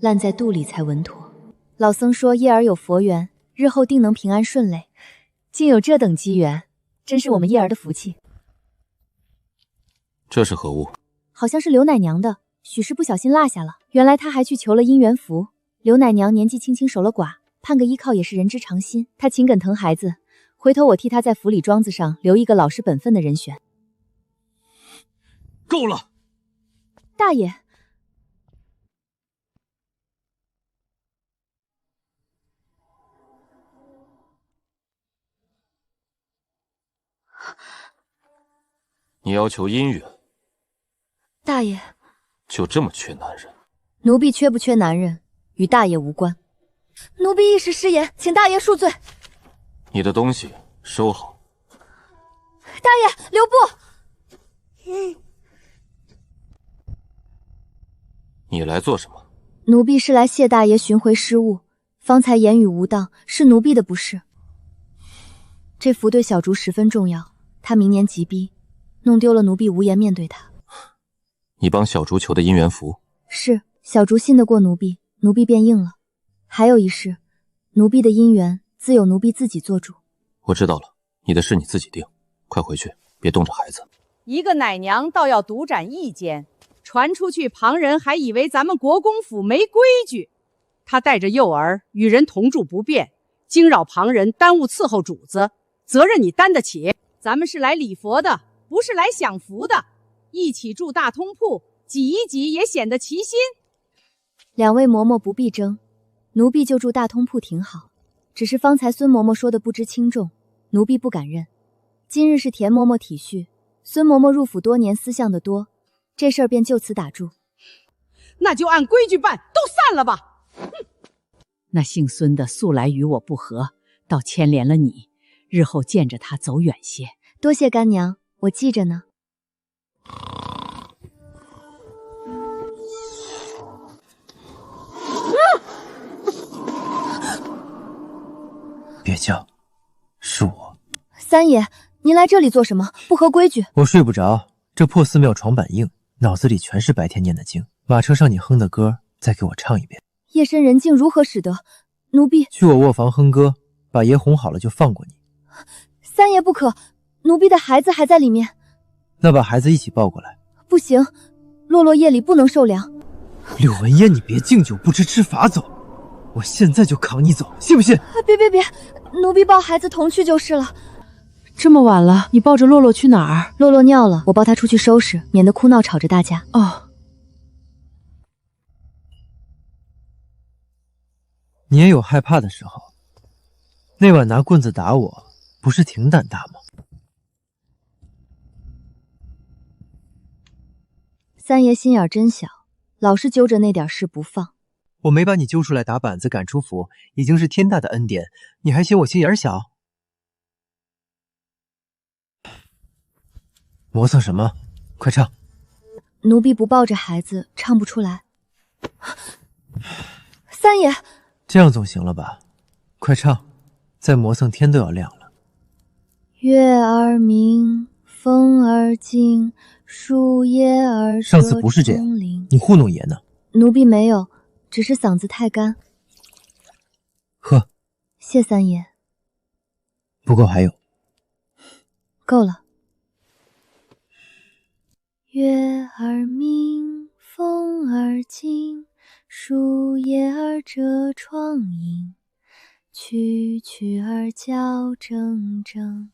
烂在肚里才稳妥。老僧说叶儿有佛缘，日后定能平安顺累。竟有这等机缘，真是我们叶儿的福气。这是何物？好像是刘奶娘的，许是不小心落下了。原来她还去求了姻缘符。刘奶娘年纪轻轻守了寡，盼个依靠也是人之常心。她勤恳疼孩子，回头我替她在府里庄子上留一个老实本分的人选。够了，大爷。你要求姻缘？大爷，就这么缺男人？奴婢缺不缺男人，与大爷无关。奴婢一时失言，请大爷恕罪。你的东西收好。大爷，留步！你来做什么？奴婢是来谢大爷寻回失物，方才言语无当，是奴婢的不是。这符对小竹十分重要，他明年及逼，弄丢了奴婢无颜面对他。你帮小竹求的姻缘符？是，小竹信得过奴婢，奴婢便应了。还有一事，奴婢的姻缘自有奴婢自己做主。我知道了，你的事你自己定，快回去，别冻着孩子。一个奶娘倒要独占一间，传出去旁人还以为咱们国公府没规矩。她带着幼儿与人同住不便，惊扰旁人，耽误伺候主子，责任你担得起。咱们是来礼佛的，不是来享福的。一起住大通铺，挤一挤也显得齐心。两位嬷嬷不必争，奴婢就住大通铺挺好。只是方才孙嬷嬷说的不知轻重，奴婢不敢认。今日是田嬷嬷体恤，孙嬷嬷入府多年，思想得多，这事儿便就此打住。那就按规矩办，都散了吧。那姓孙的素来与我不和，倒牵连了你，日后见着他走远些。多谢干娘，我记着呢。别叫，是我。三爷，您来这里做什么？不合规矩。我睡不着，这破寺庙床板硬，脑子里全是白天念的经。马车上你哼的歌，再给我唱一遍。夜深人静，如何使得？奴婢去我卧房哼歌，把爷哄好了就放过你。三爷不可，奴婢的孩子还在里面。那把孩子一起抱过来。不行，洛洛夜里不能受凉。柳文烟，你别敬酒不吃吃罚走，我现在就扛你走，信不信？别，奴婢抱孩子同去就是了。这么晚了，你抱着洛洛去哪儿？洛洛尿了，我抱她出去收拾，免得哭闹吵着大家。哦，你也有害怕的时候。那晚拿棍子打我，不是挺胆大吗？三爷心眼真小，老是揪着那点事不放。我没把你揪出来打板子赶出府，已经是天大的恩典，你还嫌我心眼小？磨蹭什么？快唱！奴婢不抱着孩子唱不出来。三爷，这样总行了吧？快唱！再磨蹭天都要亮了。月儿明，风儿静，树叶儿上次不是这样，你糊弄爷呢。奴婢没有，只是嗓子太干。喝。谢三爷。不够还有。够了。月儿明，风儿静，树叶儿遮窗影，蛐蛐儿叫铮铮，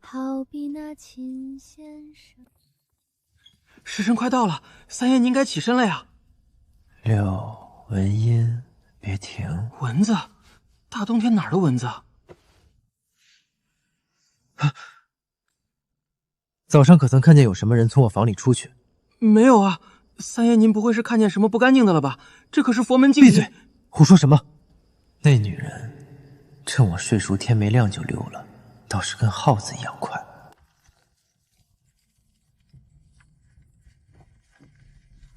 好比那琴弦声。时辰快到了，三爷您该起身了呀。柳文音，别停！蚊子，大冬天哪儿的蚊子？早上可曾看见有什么人从我房里出去？没有啊，三爷您不会是看见什么不干净的了吧？这可是佛门禁忌。闭嘴！胡说什么？那女人趁我睡熟天没亮就溜了，倒是跟耗子一样快。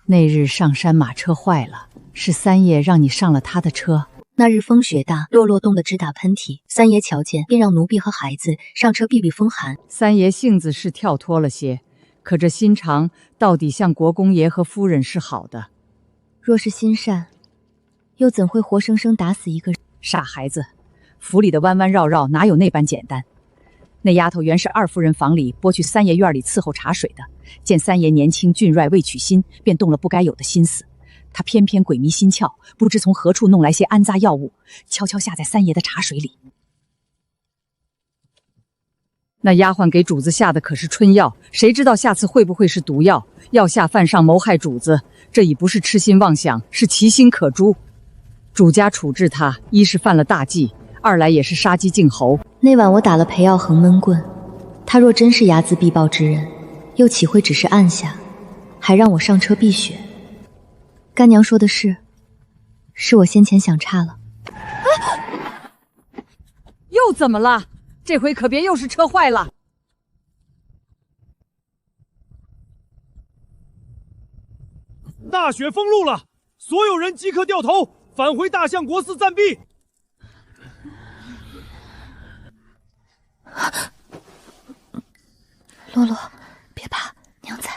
那日上山马车坏了，是三爷让你上了他的车。那日风雪大，洛洛冻得直打喷嚏。三爷瞧见，便让奴婢和孩子上车避避风寒。三爷性子是跳脱了些，可这心肠到底向国公爷和夫人是好的。若是心善，又怎会活生生打死一个人？傻孩子，府里的弯弯绕绕哪有那般简单？那丫头原是二夫人房里拨去三爷院里伺候茶水的，见三爷年轻俊帅未娶亲，便动了不该有的心思。他偏偏鬼迷心窍，不知从何处弄来些安扎药物，悄悄下在三爷的茶水里。那丫鬟给主子下的可是春药，谁知道下次会不会是毒药？药下犯上谋害主子，这已不是痴心妄想，是其心可诛。主家处置他，一是犯了大忌，二来也是杀鸡儆猴。那晚我打了裴耀恒闷棍，他若真是睚眦必报之人，又岂会只是按下，还让我上车避雪？干娘说的是我先前想差了。又怎么了？这回可别又是车坏了。大雪封路了，所有人即刻掉头返回大相国寺暂避。洛洛，别怕，娘在。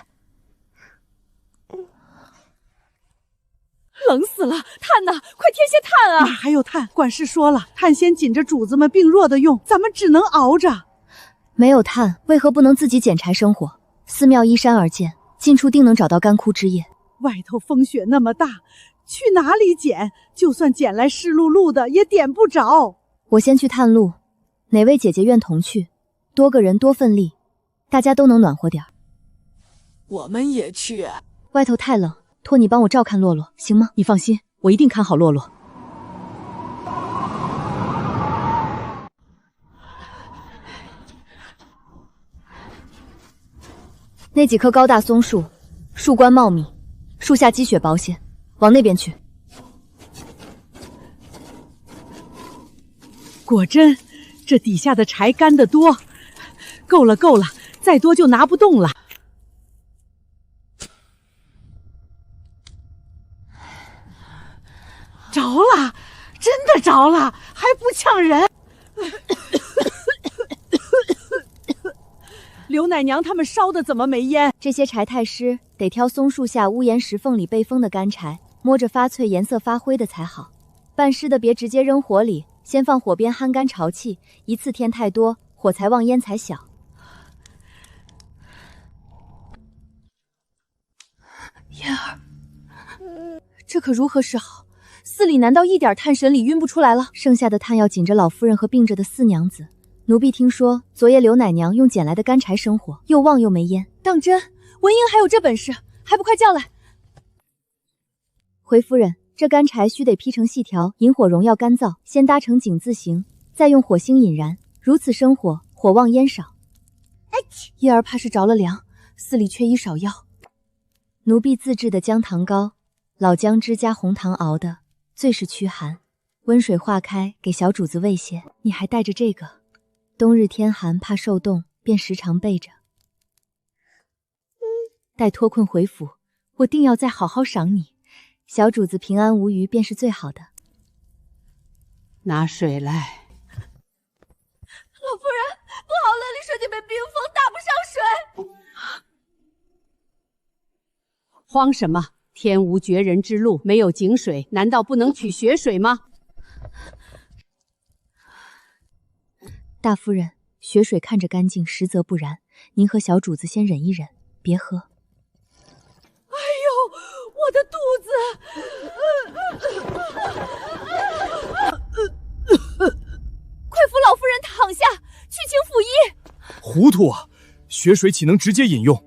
冷死了！炭呢？快添些炭啊！哪还有炭？管事说了，炭先紧着主子们病弱的用，咱们只能熬着。没有炭，为何不能自己捡柴生火？寺庙依山而建，近处定能找到干枯枝叶。外头风雪那么大，去哪里捡？就算捡来湿漉漉的，也点不着。我先去探路，哪位姐姐愿同去？多个人多份力，大家都能暖和点儿。我们也去。外头太冷，托你帮我照看洛洛，行吗？你放心，我一定看好洛洛。那几棵高大松树，树冠茂密，树下积雪薄些，往那边去。果真，这底下的柴干得多。够了，够了，再多就拿不动了。着了，真的着了，还不呛人。刘奶娘他们烧的怎么没烟？这些柴太师得挑松树下屋檐石缝里被风的干柴，摸着发脆、颜色发灰的才好。办事的别直接扔火里，先放火边烘干潮气，一次添太多，火才旺，烟才小。嫣儿，这可如何是好？寺里难道一点炭神里晕不出来了？剩下的炭要紧着老夫人和病着的四娘子。奴婢听说昨夜刘奶娘用捡来的干柴生火，又旺又没烟。当真？文英还有这本事，还不快叫来！回夫人，这干柴须得劈成细条，引火熔药干燥，先搭成井字形，再用火星引燃，如此生火，火旺烟少。叶儿怕是着了凉，寺里缺医少药。奴婢自制的姜糖膏，老姜汁加红糖熬的，最是驱寒。温水化开，给小主子喂些。你还带着这个，冬日天寒怕受冻，便时常备着。待脱困回府，我定要再好好赏你。小主子平安无虞便是最好的。拿水来。老夫人，不好了，丽水姐被冰封，打不上水。慌什么？天无绝人之路，没有井水，难道不能取雪水吗？大夫人，雪水看着干净，实则不然。您和小主子先忍一忍，别喝。哎呦，我的肚子！快扶老夫人躺下，去请府医。糊涂啊！雪水岂能直接饮用？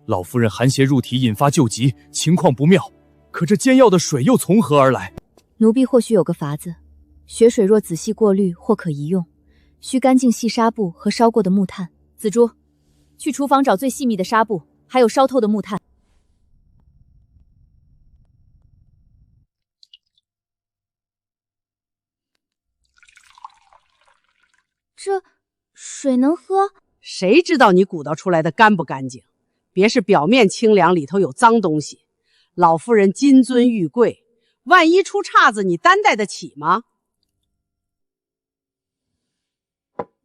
老夫人寒邪入体，引发旧疾，情况不妙。可这煎药的水又从何而来？奴婢或许有个法子，雪水若仔细过滤，或可一用。需干净细纱布和烧过的木炭。紫珠，去厨房找最细密的纱布，还有烧透的木炭。这水能喝？谁知道你鼓捣出来的干不干净？别是表面清凉，里头有脏东西。老夫人金尊玉贵，万一出岔子，你担待得起吗？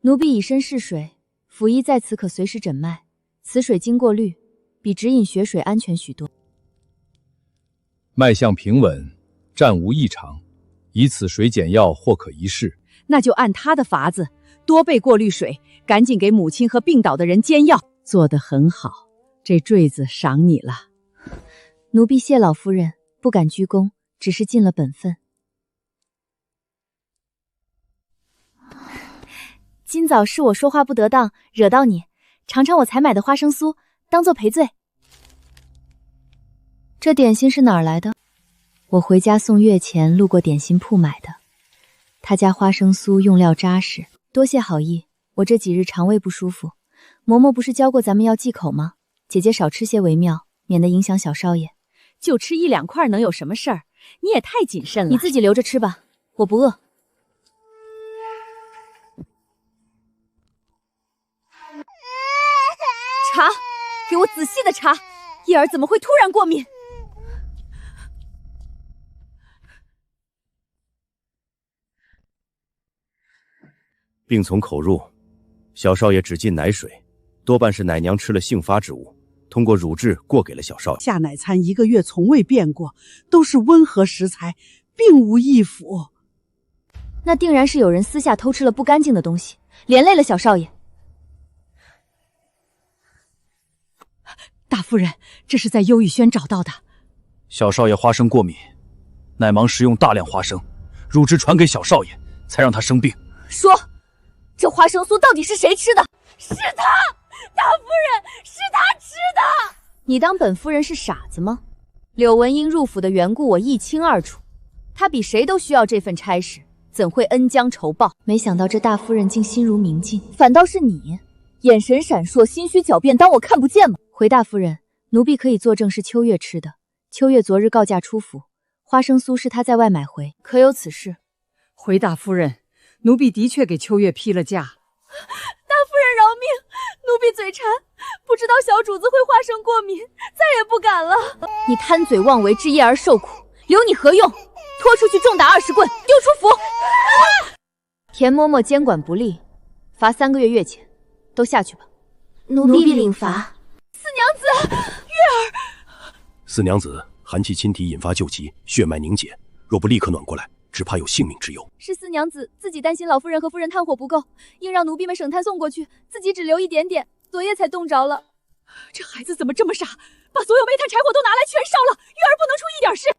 奴婢以身试水，府医在此可随时诊脉。此水经过滤，比只饮雪水安全许多。脉象平稳，暂无异常，以此水减药或可一试。那就按他的法子，多备过滤水，赶紧给母亲和病倒的人煎药。做得很好，这坠子赏你了。奴婢谢老夫人，不敢居功，只是尽了本分。今早是我说话不得当，惹到你，尝尝我才买的花生酥，当做赔罪。这点心是哪儿来的？我回家送月前路过点心铺买的。他家花生酥用料扎实，多谢好意。我这几日肠胃不舒服，嬷嬷不是教过咱们要忌口吗？姐姐少吃些为妙，免得影响小少爷。就吃一两块能有什么事儿？你也太谨慎了。你自己留着吃吧，我不饿。查，给我仔细的查，叶儿怎么会突然过敏？病从口入，小少爷只进奶水，多半是奶娘吃了性发之物，通过乳汁过给了小少爷。下奶餐1个月从未变过，都是温和食材，并无异腐。那定然是有人私下偷吃了不干净的东西，连累了小少爷。大夫人，这是在幽玉轩找到的。小少爷花生过敏，奶忙食用大量花生，乳汁传给小少爷，才让他生病。说，这花生酥到底是谁吃的？是他，大夫人，是他吃的。你当本夫人是傻子吗？柳文英入府的缘故我一清二楚，她比谁都需要这份差事，怎会恩将仇报？没想到这大夫人竟心如明镜，反倒是你，眼神闪烁，心虚狡辩，当我看不见吗？回大夫人，奴婢可以作证是秋月吃的。秋月昨日告假出府，花生酥是她在外买回，可有此事？回大夫人，奴婢的确给秋月批了假。大夫人饶命，奴婢嘴馋，不知道小主子会花生过敏，再也不敢了。你贪嘴妄为，置叶儿受苦，留你何用？拖出去重打20棍，丢出府。田嬷嬷监管不力，罚3个月月钱，都下去吧。奴婢领罚。四娘子，月儿。四娘子寒气侵体，引发旧疾，血脉凝结，若不立刻暖过来，只怕有性命之忧。是四娘子自己担心老夫人和夫人炭火不够，硬让奴婢们省炭送过去，自己只留一点点，昨夜才冻着了。这孩子怎么这么傻，把所有煤炭柴火都拿来全烧了，月儿不能出一点事。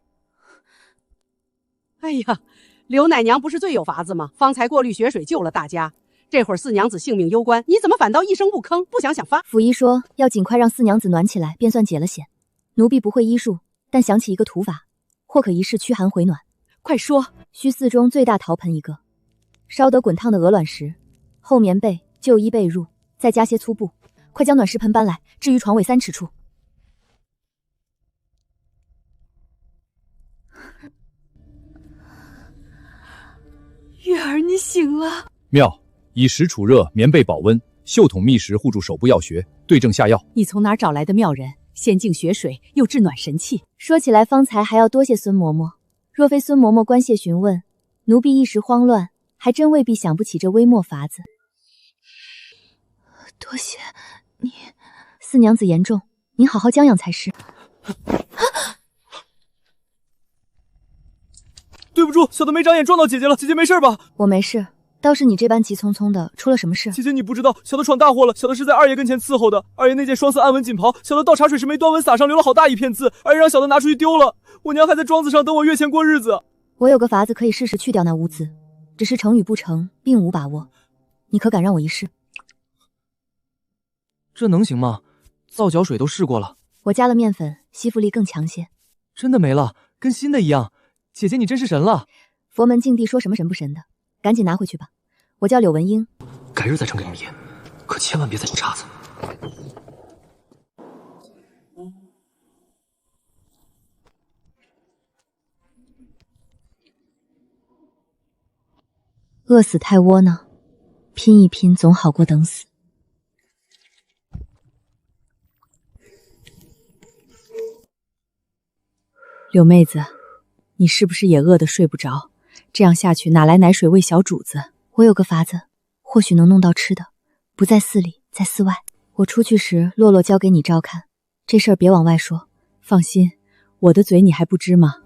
哎呀，刘奶娘不是最有法子吗？方才过滤血水救了大家，这会儿四娘子性命攸关，你怎么反倒一声不吭，不想想法？府医说要尽快让四娘子暖起来，便算解了险。奴婢不会医术，但想起一个土法，或可一试驱寒回暖。快说！需4中最大陶盆1个，烧得滚烫的鹅卵石，厚棉被、旧衣被褥，再加些粗布。快将暖石盆搬来，置于床尾3尺处。月儿，你醒了。妙，以石储热，棉被保温，袖筒密实护住手部要穴，对症下药。你从哪儿找来的妙人？先净血水，又治暖神器。说起来，方才还要多谢孙嬷嬷。若非孙嬷嬷关切询问，奴婢一时慌乱，还真未必想不起这微末法子。多谢你。四娘子言重，您好好将养才是。对不住，小的没长眼撞到姐姐了，姐姐没事吧？我没事，倒是你这般急匆匆的，出了什么事？姐姐你不知道，小的闯大祸了。小的是在二爷跟前伺候的，二爷那件双色暗纹锦袍，小的倒茶水时没端稳，洒上留了好大一片字，二爷让小的拿出去丢了。我娘还在庄子上等我月钱过日子。我有个法子可以试试去掉那污渍，只是成与不成，并无把握。你可敢让我一试？这能行吗？皂角水都试过了，我加了面粉，吸附力更强些。真的没了，跟新的一样。姐姐你真是神了。佛门净地说什么神不神的，赶紧拿回去吧。我叫柳文英，改日再呈给二爷，可千万别再有岔子。饿死太窝囊，拼一拼总好过等死。柳妹子，你是不是也饿得睡不着？这样下去哪来奶水喂小主子？我有个法子，或许能弄到吃的，不在寺里，在寺外。我出去时，洛洛交给你照看，这事儿别往外说。放心，我的嘴你还不知吗？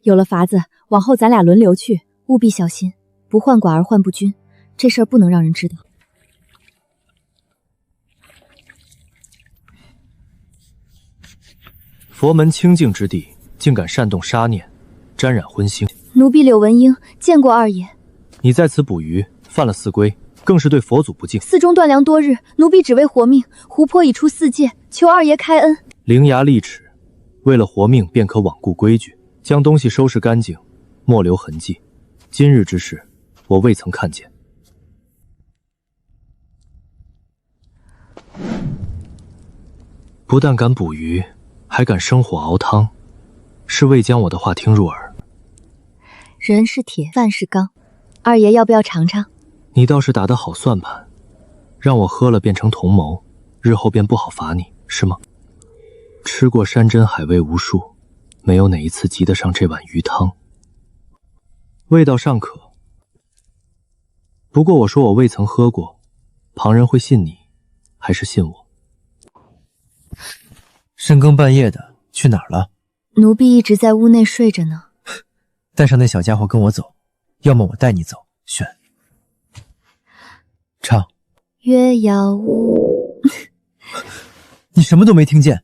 有了法子，往后咱俩轮流去，务必小心，不患寡而患不均，这事儿不能让人知道。佛门清净之地，竟敢煽动杀念，沾染荤腥。奴婢柳文英见过二爷。你在此捕鱼，犯了4规，更是对佛祖不敬。寺中断粮多日，奴婢只为活命，湖泊已出4界，求二爷开恩。伶牙俐齿，为了活命便可罔顾规矩，将东西收拾干净，莫留痕迹。今日之事，我未曾看见。不但敢捕鱼，还敢生火熬汤，是未将我的话听入耳。人是铁，饭是钢，二爷要不要尝尝？你倒是打得好算盘，让我喝了变成同谋，日后便不好罚你，是吗？吃过山珍海味无数，没有哪一次及得上这碗鱼汤，味道尚可。不过我说我未曾喝过，旁人会信你，还是信我？深更半夜的去哪儿了？奴婢一直在屋内睡着呢。带上那小家伙跟我走，要么我带你走，选。唱。月摇屋。你什么都没听见。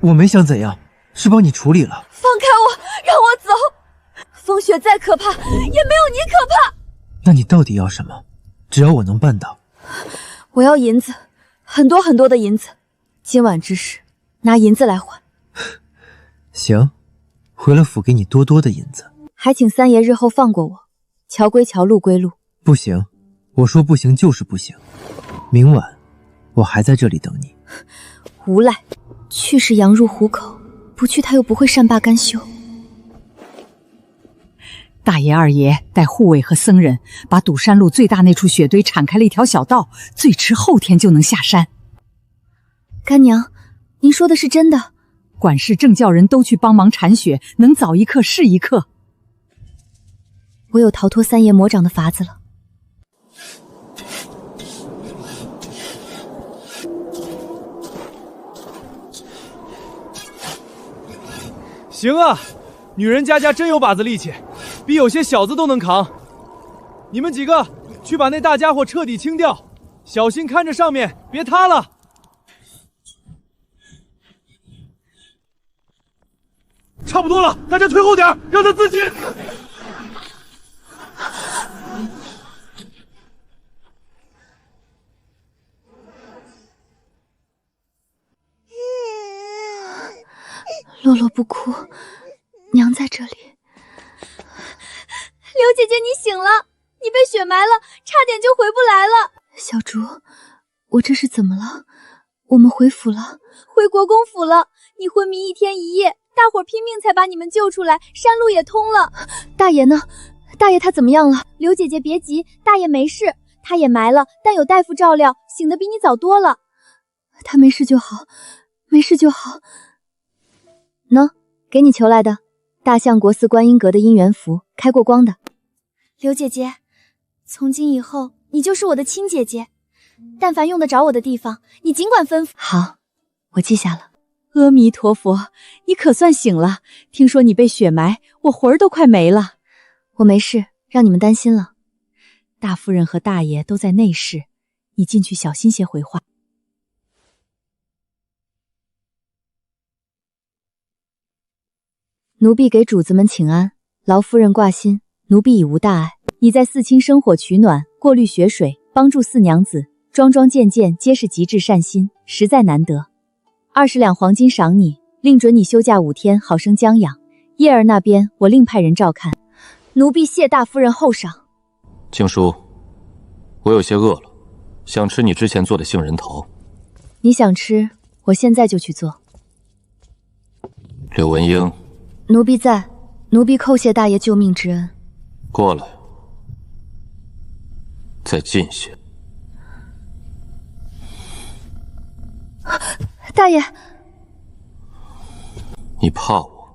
我没想怎样，是帮你处理了。放开我，让我走！风雪再可怕，也没有你可怕。那你到底要什么？只要我能办到。我要银子，很多很多的银子。今晚之事，拿银子来还。行，回了府给你多多的银子。还请三爷日后放过我。桥归桥，路归路。不行，我说不行就是不行。明晚，我还在这里等你。无赖，去是羊入虎口，不去他又不会善罢甘休。大爷、二爷带护卫和僧人，把堵山路最大那处雪堆铲开了一条小道，最迟后天就能下山。干娘，您说的是真的？管事正叫人都去帮忙铲雪，能早一刻是一刻。我有逃脱三爷魔掌的法子了。行啊，女人家家真有把子力气，比有些小子都能扛。你们几个去把那大家伙彻底清掉，小心看着上面，别塌了。差不多了，大家退后点，让他自己。洛洛不哭，娘在这里。刘姐姐，你醒了，你被雪埋了，差点就回不来了。小竹，我这是怎么了？我们回府了，回国公府了。你昏迷1天1夜，大伙拼命才把你们救出来，山路也通了。大爷呢？大爷他怎么样了？刘姐姐别急，大爷没事，他也埋了，但有大夫照料，醒得比你早多了。他没事就好，没事就好。喏，给你求来的大相国寺观音阁的姻缘符，开过光的。刘姐姐，从今以后你就是我的亲姐姐，但凡用得着我的地方，你尽管吩咐。好，我记下了。阿弥陀佛，你可算醒了。听说你被雪埋，我魂儿都快没了。我没事，让你们担心了。大夫人和大爷都在内室，你进去小心些回话。奴婢给主子们请安，劳夫人挂心，奴婢已无大碍。你在四清生火取暖，过滤雪水，帮助四娘子，桩桩件件皆是极致善心，实在难得。20两黄金赏你，另准你休假5天，好生将养。叶儿那边我另派人照看。奴婢谢大夫人厚赏。静书，我有些饿了，想吃你之前做的杏仁桃。你想吃，我现在就去做。柳文英，奴婢在，奴婢叩谢大爷救命之恩。过来，再近些。大爷，你怕我？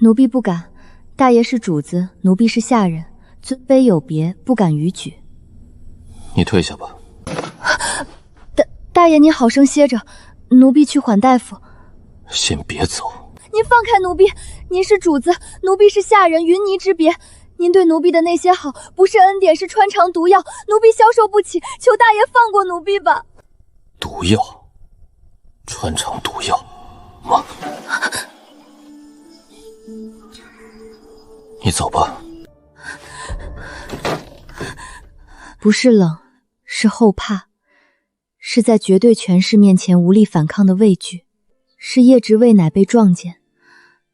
奴婢不敢。大爷是主子，奴婢是下人，尊卑有别，不敢逾矩。你退下吧。大爷您好生歇着，奴婢去唤大夫。先别走。您放开奴婢，您是主子，奴婢是下人，云泥之别。您对奴婢的那些好，不是恩典，是穿肠毒药，奴婢消受不起，求大爷放过奴婢吧。毒药，穿肠毒药吗？你走吧。不是冷，是后怕，是在绝对权势面前无力反抗的畏惧，是叶直喂奶被撞见，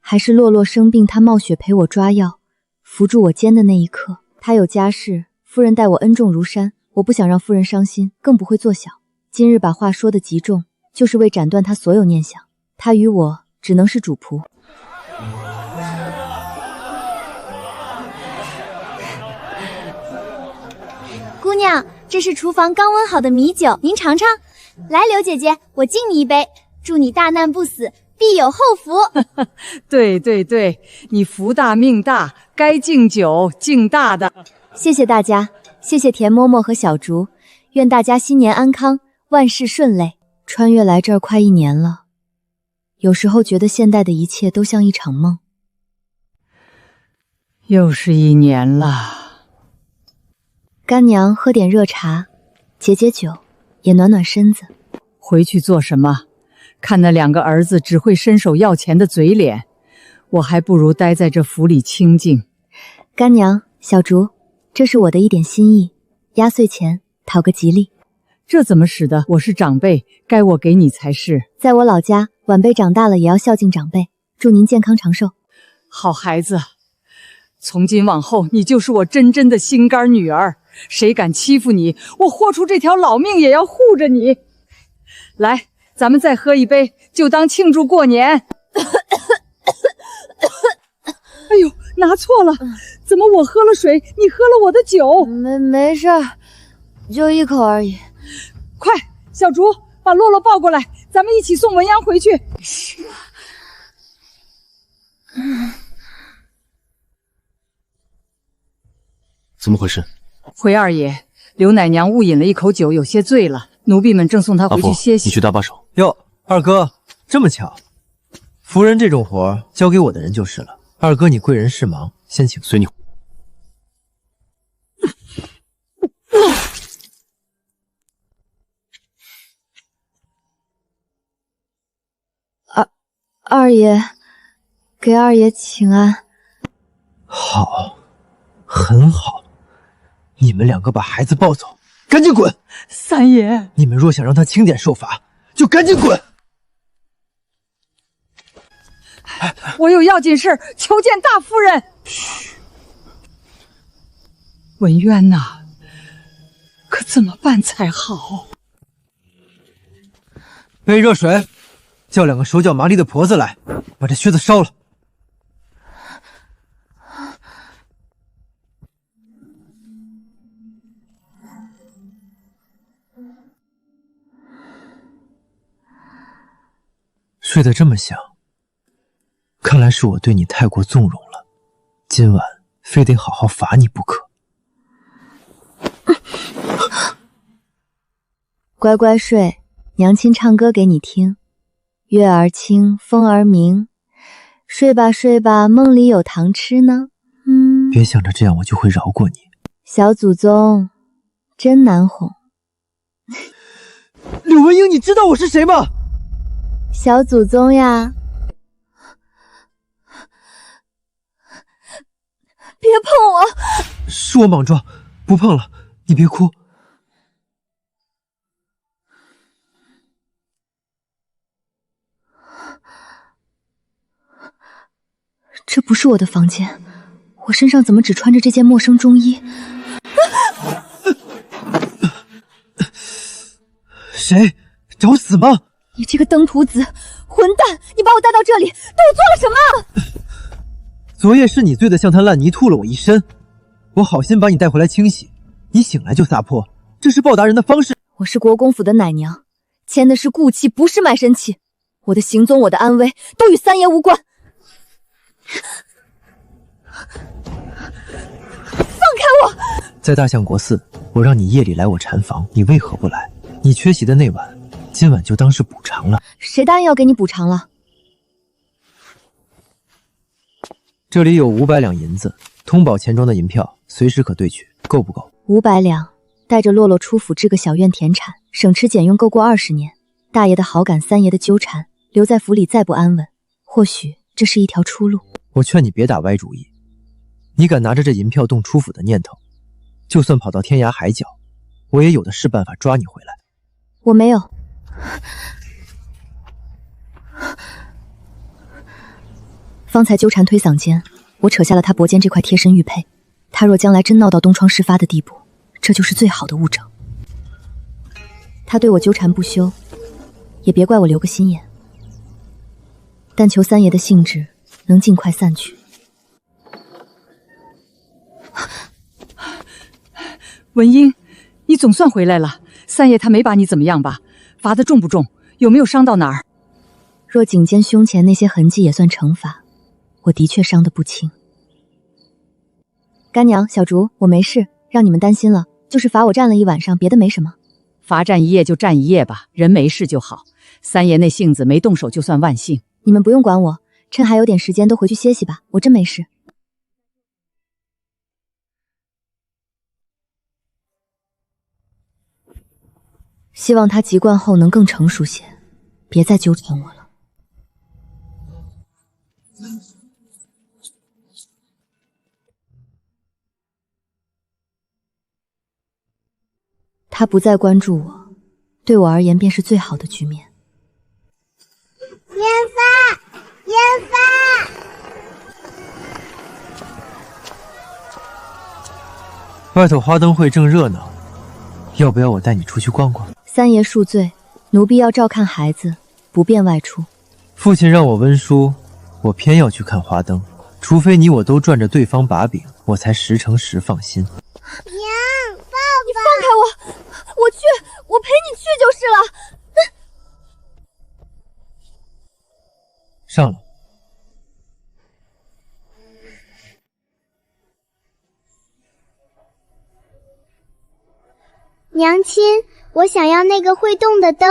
还是洛洛生病他冒雪陪我抓药，扶住我肩的那一刻。他有家室，夫人待我恩重如山，我不想让夫人伤心，更不会做小。今日把话说得极重，就是为斩断他所有念想。他与我只能是主仆。姑娘，这是厨房刚温好的米酒，您尝尝。来，刘姐姐，我敬你一杯，祝你大难不死，必有后福。对对对，你福大命大，该敬酒敬大的。谢谢大家，谢谢田嬷嬷和小竹，愿大家新年安康，万事顺累。穿越来这儿快1年了，有时候觉得现代的一切都像一场梦。又是1年了。干娘喝点热茶，解解酒，也暖暖身子。回去做什么？看那2个儿子只会伸手要钱的嘴脸，我还不如待在这府里清静。干娘，小竹，这是我的一点心意，压岁钱，讨个吉利。这怎么使得？我是长辈，该我给你才是。在我老家，晚辈长大了也要孝敬长辈。祝您健康长寿。好孩子，从今往后你就是我真正的心肝女儿。谁敢欺负你，我豁出这条老命也要护着你。来，咱们再喝一杯，就当庆祝过年。哎呦，拿错了，怎么我喝了水，你喝了我的酒？没事儿，就一口而已。快，小竹，把洛洛抱过来，咱们一起送文阳回去。是。怎么回事？回二爷，刘奶娘误饮了一口酒，有些醉了，奴婢们正送她回去歇息。你去搭把手。哟，二哥，这么巧，扶人这种活交给我的人就是了。二哥，你贵人事忙，先请。随你。二爷，给二爷请安。好，很好。你们两个把孩子抱走，赶紧滚！三爷，你们若想让他轻点受罚，就赶紧滚！我有要紧事，求见大夫人。嘘，文渊呐，可怎么办才好？备热水，叫两个手脚麻利的婆子来，把这靴子烧了。睡得这么香，看来是我对你太过纵容了，今晚非得好好罚你不可。乖乖睡，娘亲唱歌给你听。月儿清，风儿明，睡吧睡吧，梦里有糖吃呢。别想着这样我就会饶过你。小祖宗真难哄。柳文英，你知道我是谁吗？小祖宗呀，别碰我！是我莽撞，不碰了，你别哭。这不是我的房间，我身上怎么只穿着这件陌生中衣？谁？找死吗？你这个登徒子，混蛋！你把我带到这里，对我做了什么？昨夜是你醉得像滩烂泥，吐了我一身，我好心把你带回来清洗，你醒来就撒泼，这是报答人的方式。我是国公府的奶娘，签的是故契，不是卖身契。我的行踪，我的安危，都与三爷无关。放开我！在大相国寺，我让你夜里来我禅房，你为何不来？你缺席的那晚，今晚就当是补偿了。谁答应要给你补偿了？这里有500两银子，通宝钱庄的银票，随时可兑取，够不够？500两，带着洛洛出府置个小院田产，省吃俭用够过20年。大爷的好感，三爷的纠缠，留在府里再不安稳，或许这是一条出路。我劝你别打歪主意，你敢拿着这银票动出府的念头，就算跑到天涯海角，我也有的是办法抓你回来。我没有。方才纠缠推搡间，我扯下了他脖间这块贴身玉佩。他若将来真闹到东窗事发的地步，这就是最好的物证。他对我纠缠不休，也别怪我留个心眼。但求三爷的兴致能尽快散去。文英，你总算回来了。三爷他没把你怎么样吧？罚得重不重？有没有伤到哪儿？若颈间胸前那些痕迹也算惩罚，我的确伤得不轻。干娘、小竹，我没事，让你们担心了。就是罚我站了一晚上，别的没什么。罚站一夜就站一夜吧，人没事就好。三爷那性子没动手就算万幸。你们不用管我，趁还有点时间都回去歇息吧，我真没事。希望他籍贯后能更成熟些，别再纠缠我了。他不再关注我，对我而言便是最好的局面。烟发，烟发！外头花灯会正热闹，要不要我带你出去逛逛？三爷恕罪，奴婢要照看孩子，不便外出。父亲让我温书，我偏要去看花灯。除非你我都攥着对方把柄，我才10%放心。娘，爸爸，你放开我！我去，我陪你去就是了。上了。娘亲，我想要那个会动的灯。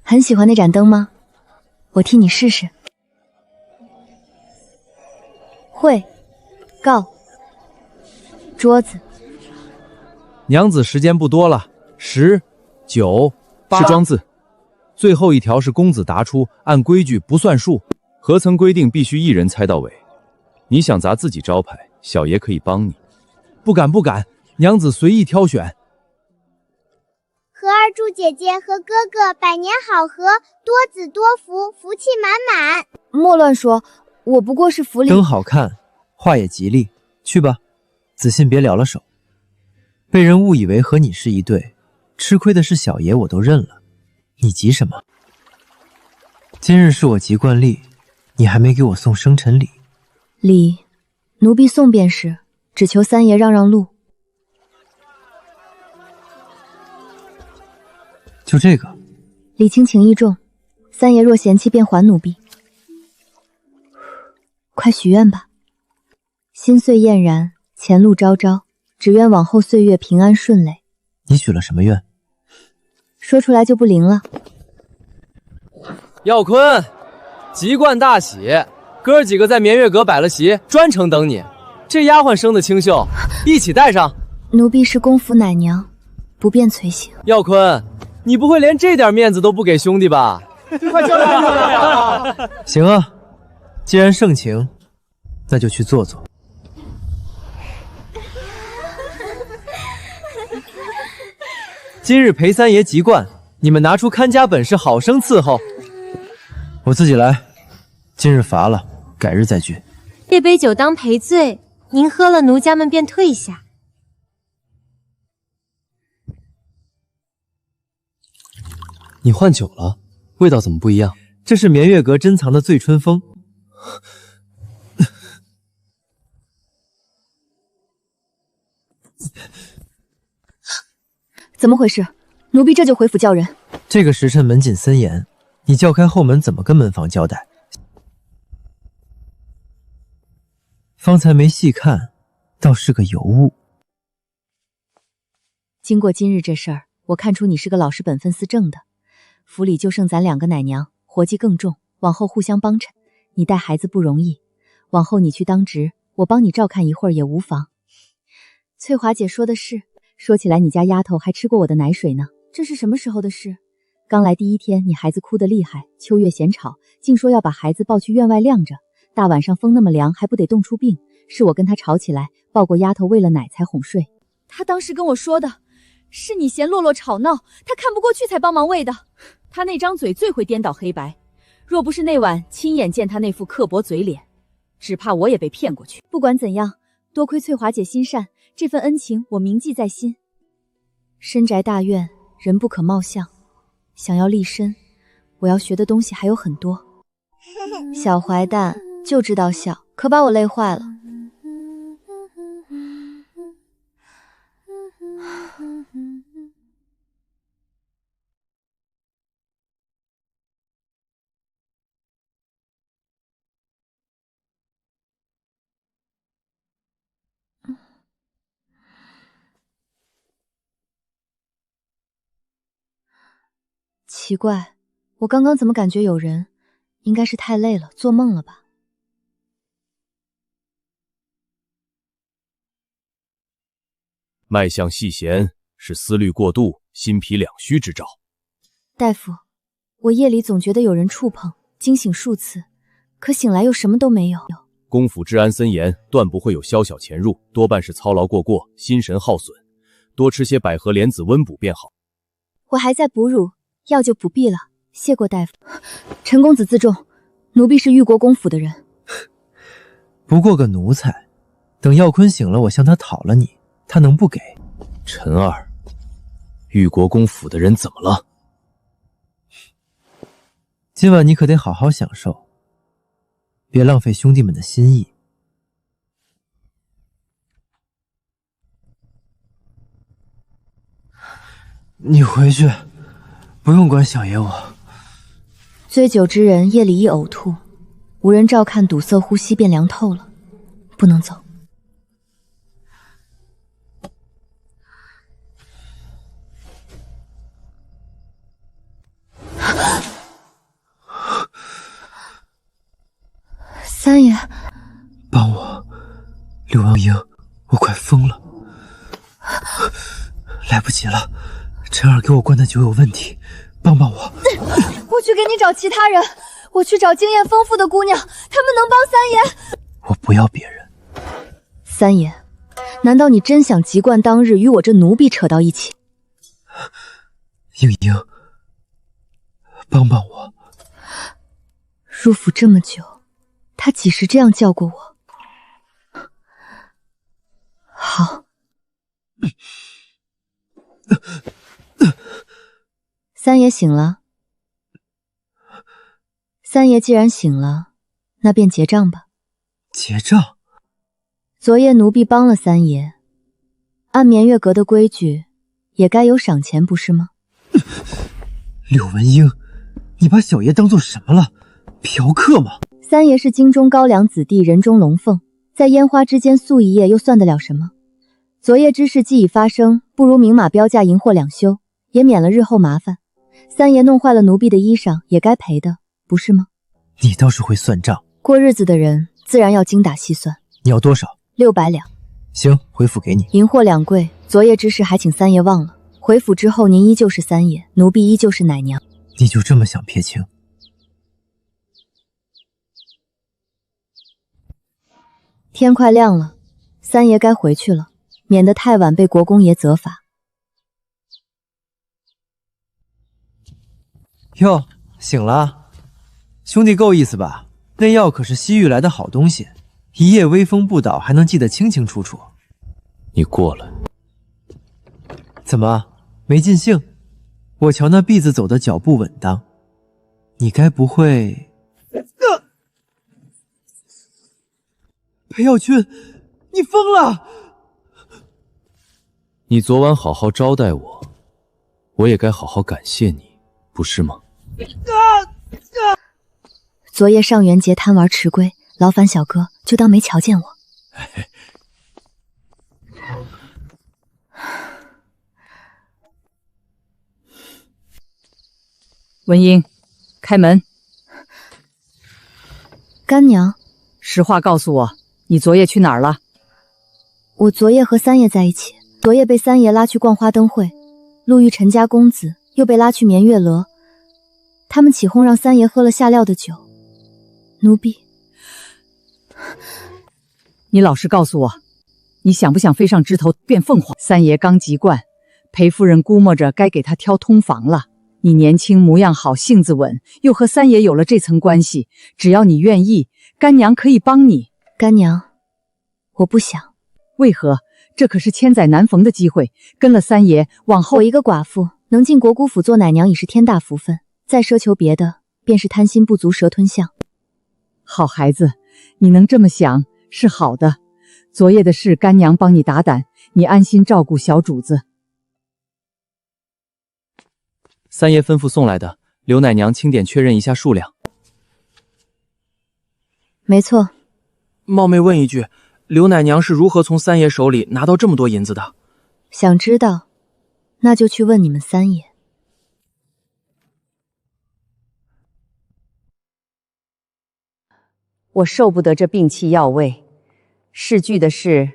很喜欢那盏灯吗？我替你试试。会，告，桌子。娘子，时间不多了，10、9、8，是装字。最后一条是公子答出，按规矩不算数。何曾规定必须一人猜到尾？你想砸自己招牌，小爷可以帮你。不敢不敢，娘子随意挑选。和二柱姐姐和哥哥百年好合，多子多福，福气满满。莫乱说，我不过是府里。灯好看，话也吉利，去吧。子信别撩了手。被人误以为和你是一对，吃亏的是小爷，我都认了。你急什么？今日是我及惯例，你还没给我送生辰礼。礼，奴婢送便是，只求三爷让让路。就这个。礼轻情意重，三爷若嫌弃便还奴婢。快许愿吧。心岁嫣然，前路昭昭，只愿往后岁月平安顺累。你许了什么愿？说出来就不灵了。耀坤，吉冠大喜，哥儿几个在绵月阁摆了席，专程等你。这丫鬟生的清秀，一起带上。奴婢是公府奶娘，不便随行。耀坤，你不会连这点面子都不给兄弟吧？快叫来！行啊，既然盛情，那就去坐坐。今日陪三爷吉冠，你们拿出看家本事，好生伺候。我自己来，今日罚了，改日再聚。这杯酒当赔罪，您喝了，奴家们便退下。你换酒了，味道怎么不一样？这是绵月阁珍藏的醉春风。怎么回事？奴婢这就回府叫人。这个时辰门禁森严，你叫开后门怎么跟门房交代？方才没细看，倒是个尤物。经过今日这事儿，我看出你是个老实本分思政的。府里就剩咱2个奶娘，活计更重，往后互相帮衬。你带孩子不容易，往后你去当值，我帮你照看一会儿也无妨。翠华姐说的是，说起来你家丫头还吃过我的奶水呢。这是什么时候的事？刚来第1天，你孩子哭得厉害，秋月嫌吵，竟说要把孩子抱去院外晾着。大晚上风那么凉，还不得冻出病？是我跟他吵起来，抱过丫头喂了奶才哄睡。他当时跟我说的是你嫌洛洛吵闹，他看不过去才帮忙喂的。他那张嘴最会颠倒黑白，若不是那晚亲眼见他那副刻薄嘴脸，只怕我也被骗过去。不管怎样，多亏翠华姐心善，这份恩情我铭记在心。深宅大院，人不可貌相，想要立身，我要学的东西还有很多。小坏蛋就知道笑，可把我累坏了。奇怪，我刚刚怎么感觉有人？应该是太累了，做梦了吧？脉象细弦是思虑过度、心脾两虚之兆。大夫，我夜里总觉得有人触碰，惊醒数次，可醒来又什么都没有。公府治安森严，断不会有宵小潜入，多半是操劳过过，心神耗损。多吃些百合莲子温补便好。我还在哺乳，药就不必了，谢过大夫。陈公子自重，奴婢是玉国公府的人。不过个奴才，等耀坤醒了，我向他讨了你，他能不给？陈儿，玉国公府的人怎么了？今晚你可得好好享受，别浪费兄弟们的心意。你回去，不用管小爷我。醉酒之人夜里一呕吐，无人照看，堵塞呼吸便凉透了，不能走。三爷，帮我，柳王英，我快疯了，来不及了，陈儿给我灌的酒有问题，帮帮我。我去给你找其他人，我去找经验丰富的姑娘，她们能帮三爷。我不要别人。三爷，难道你真想籍贯当日与我这奴婢扯到一起？英英，帮帮我。入府这么久，他几时这样叫过我？好。三爷醒了。三爷既然醒了，那便结账吧。结账？昨夜奴婢帮了三爷，按绵月阁的规矩，也该有赏钱，不是吗？柳文英，你把小爷当做什么了？嫖客吗？三爷是京中高粱子弟，人中龙凤，在烟花之间宿一夜，又算得了什么？昨夜之事既已发生，不如明码标价，银货两休，也免了日后麻烦。三爷弄坏了奴婢的衣裳，也该赔的，不是吗？你倒是会算账。过日子的人自然要精打细算。你要多少？600两。行，回府给你。银货两柜，昨夜之事还请三爷忘了。回府之后，您依旧是三爷，奴婢依旧是奶娘。你就这么想撇清？天快亮了，三爷该回去了，免得太晚被国公爷责罚。哟，醒了，兄弟够意思吧？那药可是西域来的好东西，一夜微风不倒，还能记得清清楚楚。你过来。怎么没尽兴？我瞧那婢子走的脚步稳当，你该不会……裴耀君，你疯了！你昨晚好好招待我，我也该好好感谢你，不是吗？昨夜上元节贪玩迟归，劳烦小哥就当没瞧见我。文英，开门。干娘，实话告诉我，你昨夜去哪儿了？我昨夜和三爷在一起，昨夜被三爷拉去逛花灯会，路遇陈家公子，又被拉去绵月阁，他们起哄让三爷喝了下料的酒。奴婢，你老实告诉我，你想不想飞上枝头变凤凰？三爷刚籍贯，裴夫人估摸着该给他挑通房了。你年轻模样好，性子稳，又和三爷有了这层关系，只要你愿意，干娘可以帮你。干娘，我不想。为何？这可是千载难逢的机会，跟了三爷，往后我一个寡妇能进国姑府做奶娘已是天大福分，再奢求别的，便是贪心不足蛇吞象。好孩子，你能这么想是好的。昨夜的事，干娘帮你打胆，你安心照顾小主子。三爷吩咐送来的，刘奶娘清点确认一下数量。没错。冒昧问一句，刘奶娘是如何从三爷手里拿到这么多银子的？想知道，那就去问你们三爷。我受不得这病气药味，世剧的事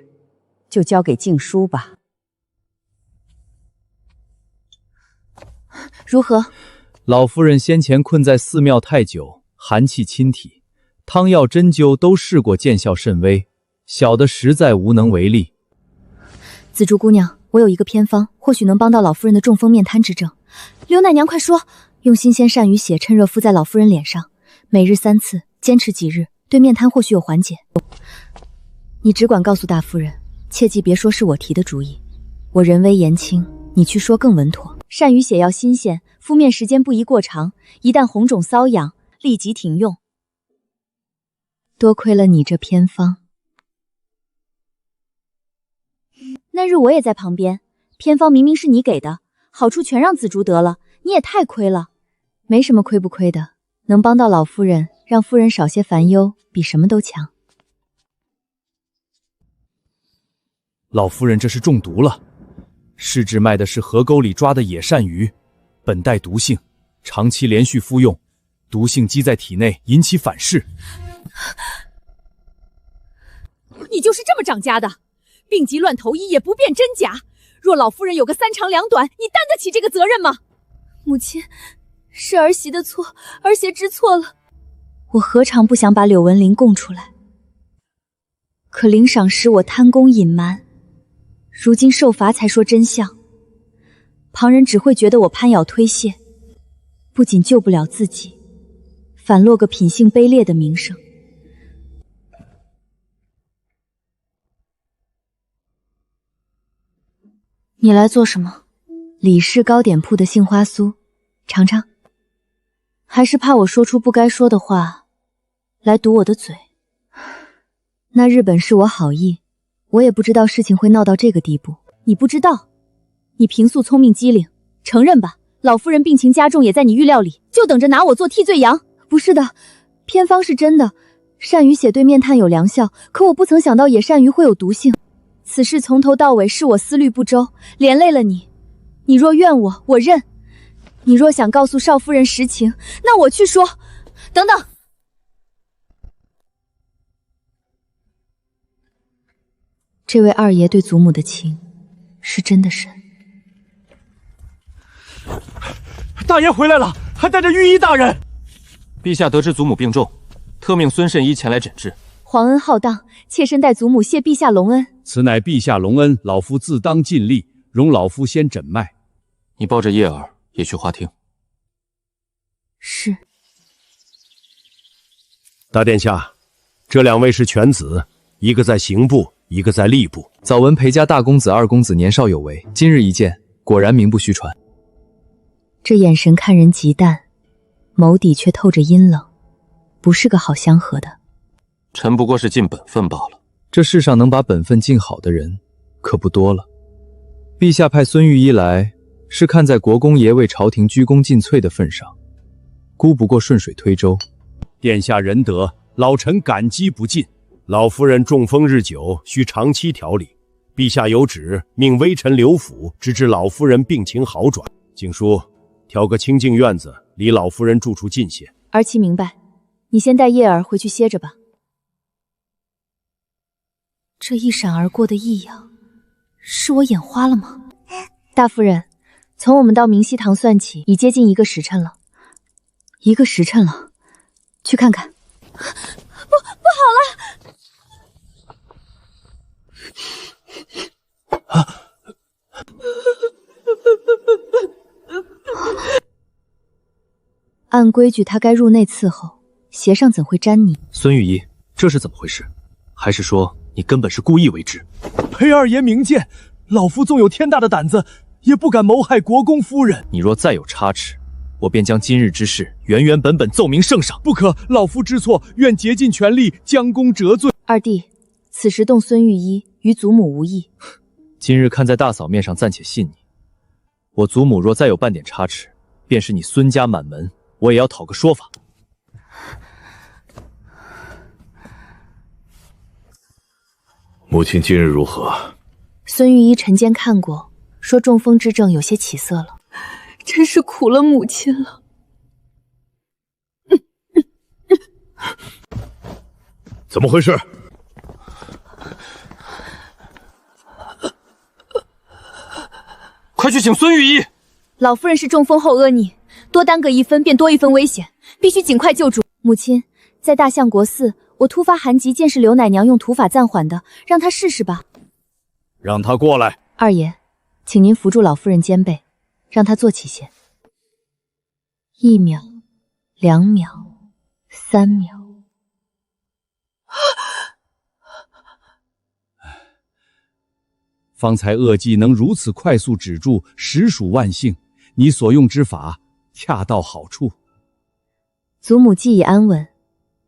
就交给静书吧。如何？老夫人先前困在寺庙太久，寒气侵体，汤药针灸都试过，见效甚微，小的实在无能为力。紫竹姑娘，我有一个偏方，或许能帮到老夫人的中风面瘫之症。刘奶娘，快说！用新鲜鳝鱼血趁热敷在老夫人脸上，每日3次，坚持几日，对面瘫或许有缓解。你只管告诉大夫人，切记别说是我提的主意。我人微言轻，你去说更稳妥。鳝鱼血要新鲜，敷面时间不宜过长，一旦红肿瘙痒，立即停用。多亏了你这偏方。那日我也在旁边，偏方明明是你给的，好处全让紫竹得了，你也太亏了。没什么亏不亏的，能帮到老夫人，让夫人少些烦忧，比什么都强。老夫人这是中毒了，试制卖的是河沟里抓的野鳝鱼，本带毒性，长期连续服用，毒性积在体内，引起反噬。你就是这么长家的，病急乱投医也不辨真假。若老夫人有个三长两短，你担得起这个责任吗？母亲，是儿媳的错，儿媳知错了。我何尝不想把柳文玲供出来？可领赏时我贪功隐瞒，如今受罚才说真相，旁人只会觉得我攀咬推卸，不仅救不了自己，反落个品性卑劣的名声。你来做什么？李氏糕点铺的杏花酥，尝尝。还是怕我说出不该说的话，来堵我的嘴？那日本是我好意，我也不知道事情会闹到这个地步。你不知道？你平素聪明机灵，承认吧，老夫人病情加重也在你预料里，就等着拿我做替罪羊。不是的，偏方是真的，鳝鱼血对面炭有良效，可我不曾想到野鳝鱼会有毒性。此事从头到尾是我思虑不周，连累了你。你若怨我，我认；你若想告诉少夫人实情，那我去说。等等，这位二爷对祖母的情是真的深。大爷回来了，还带着御医大人。陛下得知祖母病重，特命孙慎一前来诊治。皇恩浩荡，妾身代祖母谢陛下隆恩。此乃陛下隆恩，老夫自当尽力。容老夫先诊脉。你抱着叶儿也去花厅。是。大殿下，这两位是犬子，一个在刑部，一个在吏部。早闻裴家大公子、二公子年少有为，今日一见，果然名不虚传。这眼神看人极淡，眸底却透着阴冷，不是个好相合的。臣不过是尽本分罢了。这世上能把本分尽好的人可不多了。陛下派孙御医来，是看在国公爷为朝廷鞠躬尽瘁的份上，孤不过顺水推舟。殿下仁德，老臣感激不尽。老夫人中风日久，需长期调理。陛下有旨，命微臣刘府直至老夫人病情好转。景叔，挑个清静院子，离老夫人住处近些。儿妻明白，你先带叶儿回去歇着吧。这一闪而过的异样，是我眼花了吗？大夫人，从我们到明熙堂算起，已接近1个时辰了。1个时辰了，去看看。不好了！按规矩，他该入内伺候，鞋上怎会沾泥？孙御医，这是怎么回事？还是说你根本是故意为之？裴二爷明鉴，老夫纵有天大的胆子，也不敢谋害国公夫人。你若再有差池，我便将今日之事原原本本奏明圣上。不可，老夫知错，愿竭尽全力将功折罪。二弟，此时动孙御医与祖母无异。今日看在大嫂面上，暂且信你。我祖母若再有半点差池，便是你孙家满门，我也要讨个说法。母亲今日如何？孙御医晨间看过，说中风之症有些起色了。真是苦了母亲了。怎么回事？快去请孙御医。老夫人是中风后阿逆，多耽搁1分便多1分危险，必须尽快救助。母亲，在大相国寺，我突发寒疾，见是刘奶娘用土法暂缓的，让她试试吧。让她过来。二爷，请您扶住老夫人肩背，让她坐起些。1秒，2秒，3秒。方才恶计能如此快速止住，实属万幸。你所用之法恰到好处。祖母既已安稳，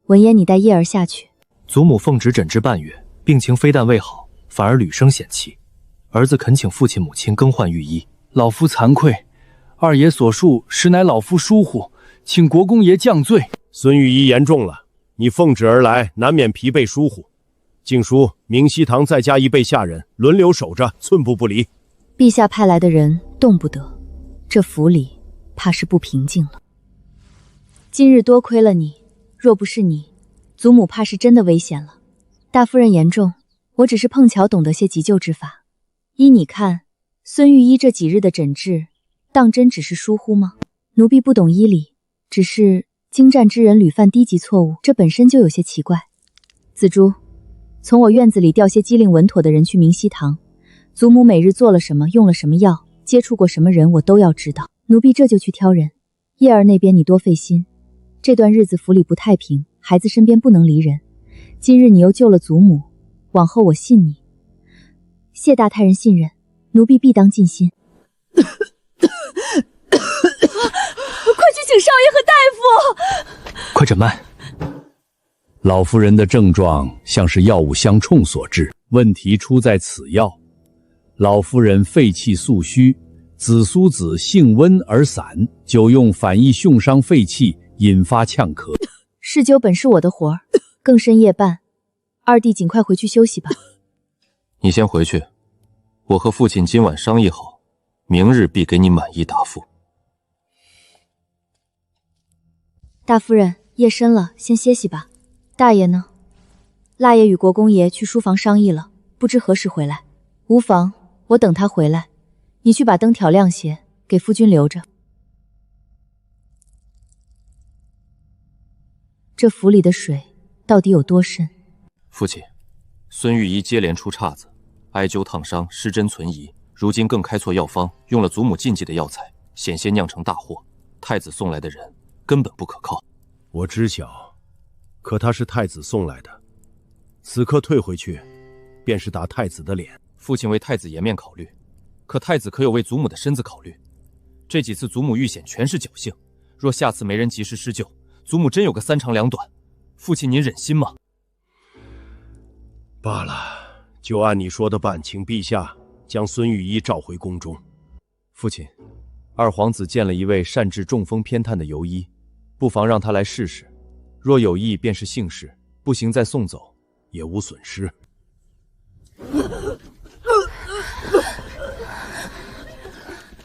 文言你带叶儿下去。祖母奉旨诊治半月，病情非但未好，反而屡生险气。儿子恳请父亲母亲更换御医。老夫惭愧，二爷所述实乃老夫疏忽，请国公爷降罪。孙御医言重了，你奉旨而来，难免疲惫疏忽。敬书明熹堂再加一备下人，轮流守着，寸步不离。陛下派来的人动不得，这府里怕是不平静了。今日多亏了你，若不是你，祖母怕是真的危险了。大夫人言重，我只是碰巧懂得些急救之法。依你看，孙御医这几日的诊治，当真只是疏忽吗？奴婢不懂医理，只是精湛之人屡犯低级错误，这本身就有些奇怪。紫珠，从我院子里调些机灵稳妥的人去明熹堂，祖母每日做了什么，用了什么药，接触过什么人，我都要知道。奴婢这就去挑人。叶儿那边你多费心，这段日子府里不太平，孩子身边不能离人。今日你又救了祖母，往后我信你。谢大太人信任，奴婢必当尽心。快去请少爷和大夫！快诊脉。老夫人的症状像是药物相冲所致，问题出在此药。老夫人肺气素虚，紫苏子性温而散，久用反易凶伤肺气，引发呛咳。试灸本是我的活儿，更深夜半，二弟尽快回去休息吧。你先回去，我和父亲今晚商议好，明日必给你满意答复。大夫人，夜深了，先歇息吧。大爷呢？腊爷与国公爷去书房商议了，不知何时回来。无妨，我等他回来。你去把灯挑亮些，给夫君留着。这府里的水到底有多深？父亲，孙御医接连出岔子，艾灸烫伤，失真存疑，如今更开错药方，用了祖母禁忌的药材，险些酿成大祸。太子送来的人根本不可靠。我知晓，可他是太子送来的，此刻退回去，便是打太子的脸。父亲为太子颜面考虑，可太子可有为祖母的身子考虑？这几次祖母遇险全是侥幸，若下次没人及时施救，祖母真有个三长两短，父亲您忍心吗？罢了，就按你说的办，请陛下将孙御医召回宫中。父亲，二皇子见了一位善治中风偏瘫的游医，不妨让他来试试，若有益便是幸事，不行再送走，也无损失。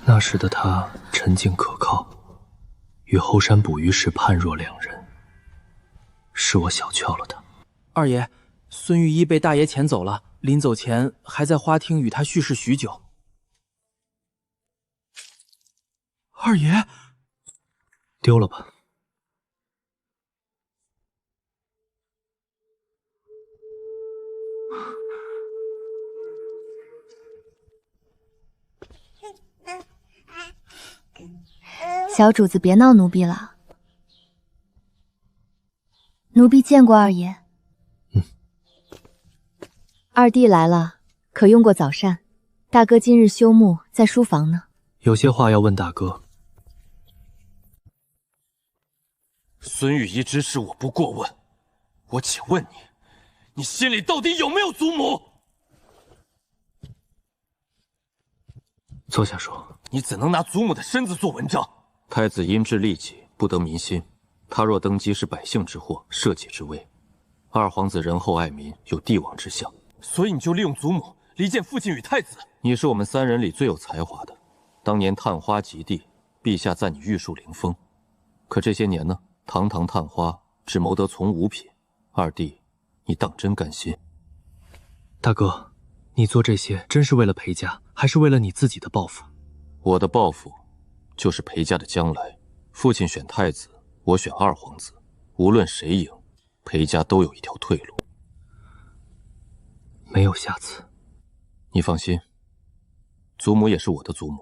那时的他沉静可靠，与后山捕鱼时判若两人，是我小瞧了他。二爷，孙御医被大爷遣走了，临走前还在花厅与他叙事许久。二爷，丢了吧。小主子别闹奴婢了，奴婢见过二爷。二弟来了，可用过早膳？大哥今日休沐，在书房呢。有些话要问大哥。孙御医之事我不过问，我且问你，你心里到底有没有祖母？坐下说。你怎能拿祖母的身子做文章？太子因治利己，不得民心。他若登基，是百姓之祸，社稷之危。二皇子仁厚爱民，有帝王之相，所以你就利用祖母离间父亲与太子。你是我们三人里最有才华的，当年探花及第，陛下赞你玉树临风。可这些年呢，堂堂探花只谋得从五品，二弟，你当真甘心？大哥，你做这些真是为了裴家，还是为了你自己的抱负？我的抱负就是裴家的将来。父亲选太子，我选二皇子，无论谁赢，裴家都有一条退路。没有下次。你放心，祖母也是我的祖母，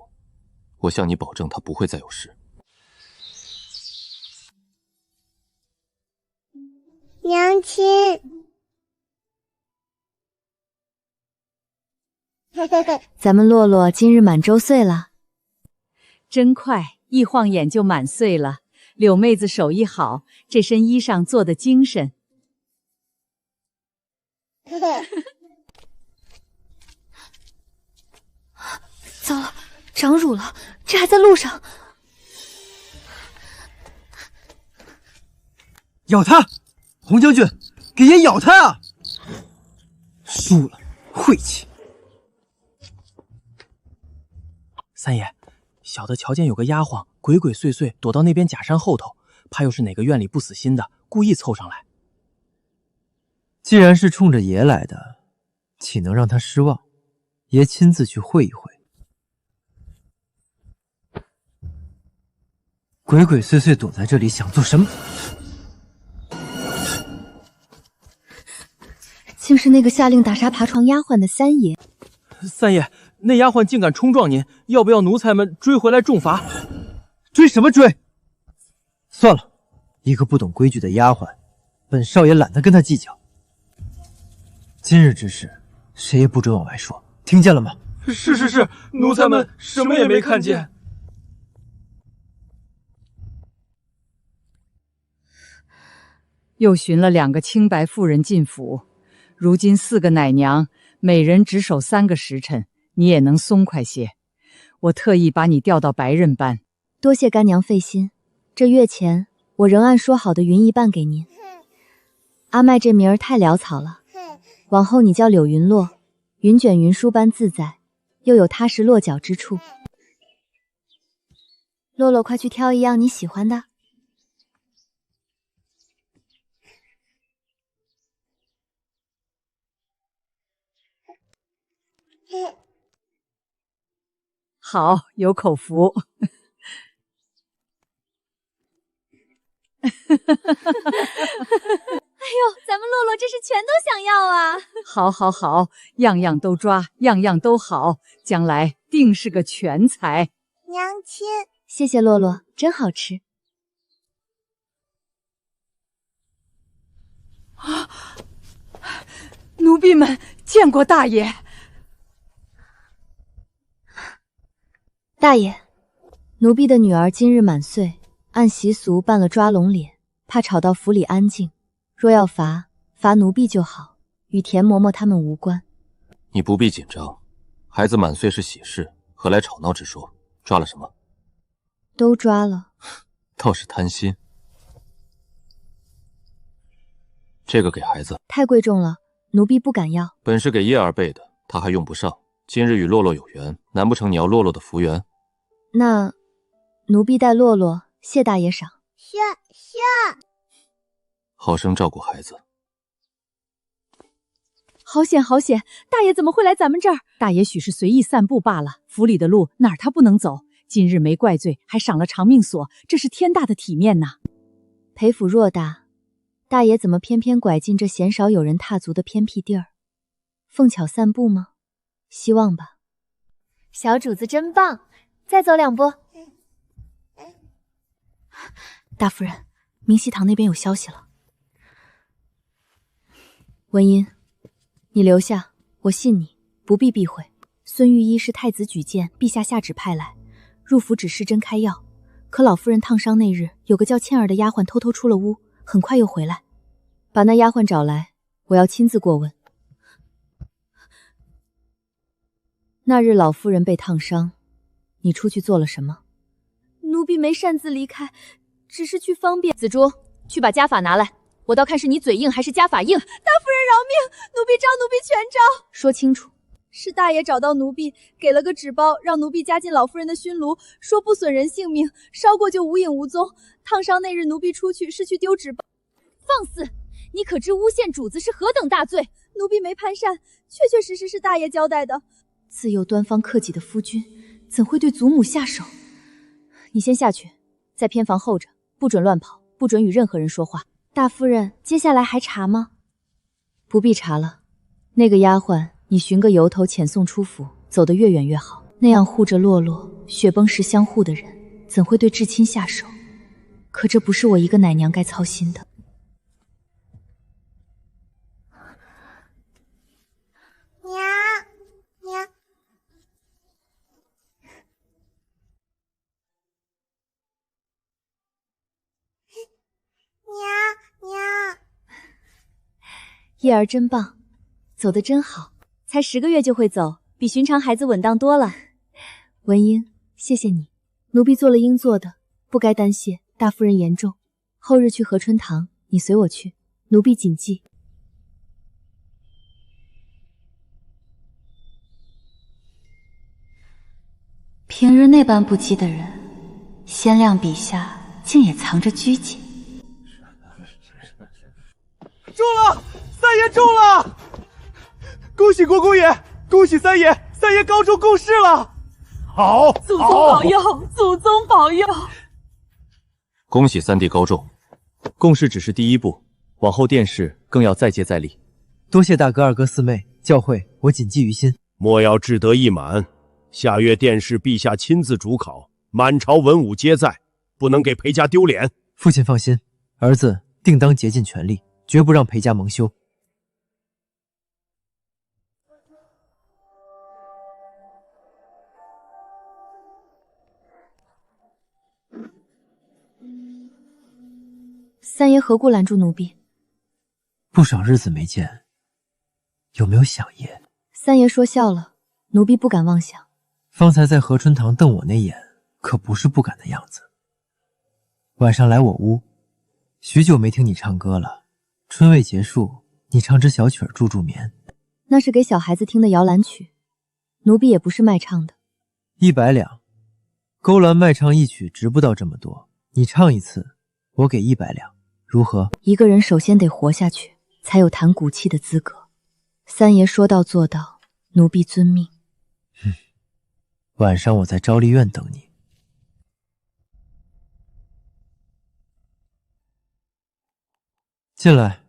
我向你保证，她不会再有事。娘亲，咱们洛洛今日满周岁了，真快，一晃眼就满岁了。柳妹子手艺好，这身衣裳做得精神。糟了，长乳了，这还在路上。咬他！洪将军，给爷咬他啊！输了，晦气。三爷，小的瞧见有个丫鬟鬼鬼祟祟躲到那边假山后头，怕又是哪个院里不死心的故意凑上来。既然是冲着爷来的，岂能让他失望？爷亲自去会一会。鬼鬼祟祟躲在这里想做什么？竟是那个下令打杀爬床丫鬟的三爷。三爷，那丫鬟竟敢冲撞您，要不要奴才们追回来重罚？追什么追？算了，一个不懂规矩的丫鬟，本少爷懒得跟他计较。今日之事，谁也不准往外说，听见了吗？是，奴才们什么也没看见。又寻了2个清白妇人进府，如今4个奶娘，每人只守3个时辰，你也能松快些。我特意把你调到白刃班。多谢干娘费心，这月钱我仍按说好的匀一半给您。阿麦这名儿太潦草了，往后你叫柳云落，云卷云舒般自在，又有踏实落脚之处。洛洛，快去挑一样你喜欢的。好，有口福。哎呦，咱们洛洛这是全都想要啊！好，样样都抓，样样都好，将来定是个全才。娘亲，谢谢洛洛，真好吃。奴婢们见过大爷。大爷，奴婢的女儿今日满岁，按习俗办了抓龙脸，怕吵到府里安静。若要罚奴婢就好，与田嬷嬷他们无关。你不必紧张，孩子满岁是喜事，何来吵闹之说？抓了什么？都抓了。倒是贪心。这个给孩子。太贵重了，奴婢不敢要。本是给叶儿备的，他还用不上。今日与洛洛有缘，难不成你要洛洛的福缘？那奴婢带洛洛谢大爷赏。谢。好生照顾孩子。好险，大爷怎么会来咱们这儿？大爷许是随意散步罢了，府里的路哪儿他不能走？今日没怪罪，还赏了长命锁，这是天大的体面呐！裴府偌大，大爷怎么偏偏拐进这鲜少有人踏足的偏僻地儿？凤巧散步吗？希望吧。小主子真棒，再走2步。大夫人，明熙堂那边有消息了。文音，你留下，我信你，不必避讳。孙御医是太子举荐，陛下下旨派来，入府只施针开药。可老夫人烫伤那日，有个叫倩儿的丫鬟偷偷出了屋，很快又回来。把那丫鬟找来，我要亲自过问。那日老夫人被烫伤，你出去做了什么？奴婢没擅自离开，只是去方便。紫珠，去把家法拿来，我倒看是你嘴硬还是家法硬。大夫人饶命，奴婢招奴婢全招。说清楚。是大爷找到奴婢，给了个纸包，让奴婢加进老夫人的熏炉，说不损人性命，烧过就无影无踪。烫伤那日奴婢出去是去丢纸包。放肆！你可知诬陷主子是何等大罪？奴婢没蹒跚，确实是大爷交代的。自幼端方克己的夫君，怎会对祖母下手？你先下去，在偏房候着，不准乱跑，不准与任何人说话。大夫人，接下来还查吗？不必查了，那个丫鬟，你寻个由头遣送出府，走得越远越好。那样护着洛洛、雪崩时相护的人，怎会对至亲下手？可这不是我一个奶娘该操心的。娘，叶儿真棒，走得真好，才10个月就会走，比寻常孩子稳当多了。文英，谢谢你，奴婢做了应做的，不该担谢。大夫人言重，后日去和春堂，你随我去，奴婢谨记。平日那般不羁的人，先亮笔下竟也藏着拘谨。中了，三爷中了！恭喜国公爷，恭喜三爷，三爷高中贡士了！好，祖宗保佑，祖宗保佑！恭喜三弟高中，贡士只是第一步，往后殿试更要再接再厉。多谢大哥二哥四妹教诲，我谨记于心。莫要志得意满，下月殿试陛下亲自主考，满朝文武皆在，不能给裴家丢脸。父亲放心，儿子定当竭尽全力，绝不让裴家蒙羞。三爷何故拦住奴婢？不少日子没见，有没有想爷？三爷说笑了，奴婢不敢妄想。方才在和春堂瞪我那眼，可不是不敢的样子。晚上来我屋，许久没听你唱歌了。春未结束，你唱支小曲儿助助眠。那是给小孩子听的摇篮曲，奴婢也不是卖唱的。100两，勾栏卖唱一曲值不到这么多，你唱一次，我给100两，如何？一个人首先得活下去，才有谈骨气的资格。三爷说到做到，奴婢遵命。晚上我在昭丽院等你。进来。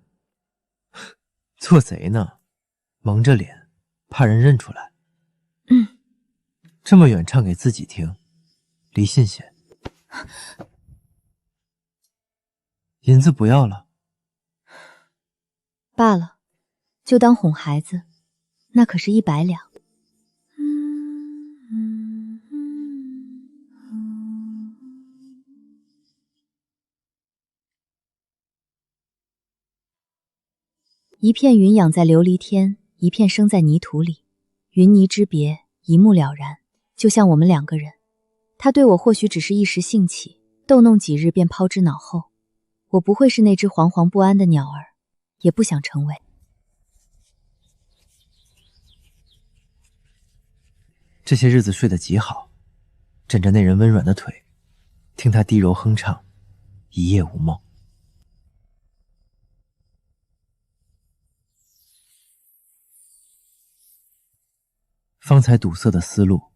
做贼呢，蒙着脸，怕人认出来。这么远唱给自己听，离信些。银子不要了。罢了，就当哄孩子，那可是100两。一片云养在琉璃天，一片生在泥土里。云泥之别，一目了然。就像我们2个人，他对我或许只是一时兴起，逗弄几日便抛之脑后。我不会是那只惶惶不安的鸟儿，也不想成为。这些日子睡得极好，枕着那人温软的腿，听他低柔哼唱，一夜无梦。方才堵塞的思路，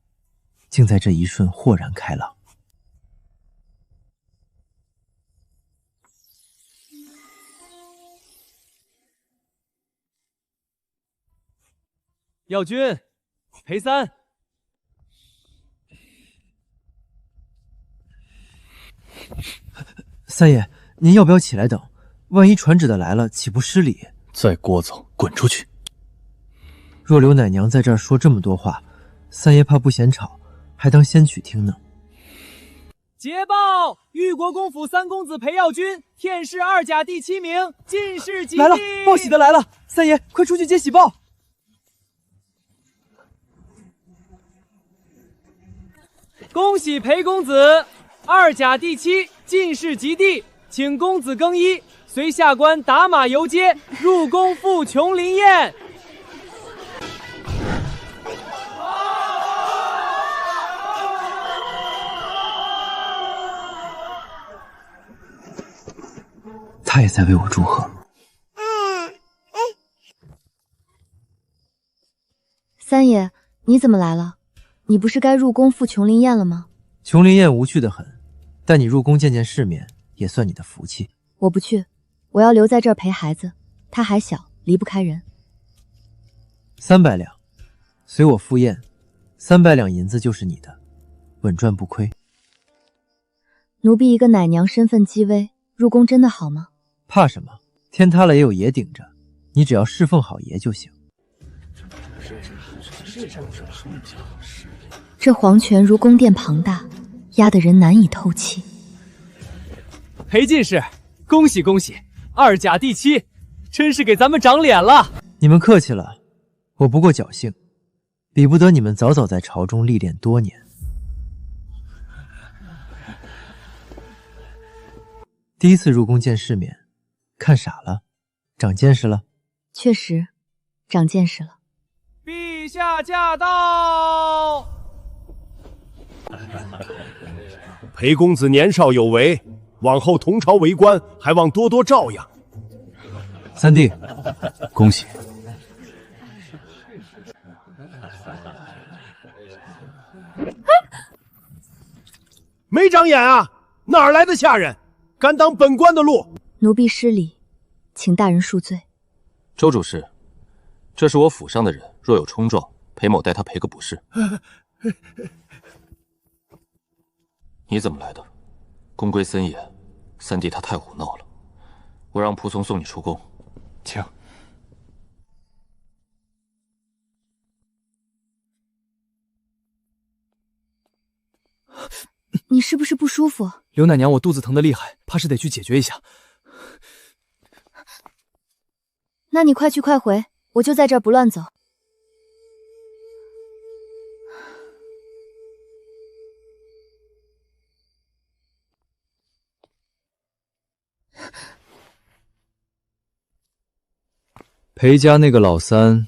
竟在这一瞬豁然开朗。耀军，裴三，三爷，您要不要起来等？万一传旨的来了，岂不失礼？再聒噪，滚出去！若刘奶娘在这儿说这么多话，三爷怕不嫌吵，还当仙曲听呢。捷报！玉国公府三公子裴耀军，天试2甲第7名，进士及第。来了，报喜的来了！三爷，快出去接喜报！恭喜裴公子2甲第7，进士及第，请公子更衣，随下官打马游街，入宫赴琼林宴。他也在为我祝贺。三爷，你怎么来了？你不是该入宫赴琼林宴了吗？琼林宴无趣的很，带你入宫见见世面，也算你的福气。我不去，我要留在这儿陪孩子，他还小，离不开人。300两，随我赴宴，300两银子就是你的，稳赚不亏。奴婢一个奶娘身份极微，入宫真的好吗？怕什么？天塌了也有爷顶着，你只要侍奉好爷就行。这皇权如宫殿庞大，压得人难以透气。裴进士，恭喜恭喜，2甲第7，真是给咱们长脸了。你们客气了，我不过侥幸，比不得你们早早在朝中历练多年。第一次入宫见世面，看傻了，长见识了。确实，长见识了。陛下驾到！裴公子年少有为，往后同朝为官，还望多多照养。三弟，恭喜！没长眼啊！哪儿来的下人，敢挡本官的路？奴婢失礼，请大人恕罪。周主事，这是我府上的人，若有冲撞，裴某代他赔个不是。你怎么来的？公归森严，三弟他太胡闹了，我让仆从送你出宫。请。你是不是不舒服？刘奶娘，我肚子疼得厉害，怕是得去解决一下。那你快去快回，我就在这儿不乱走。裴家那个老三，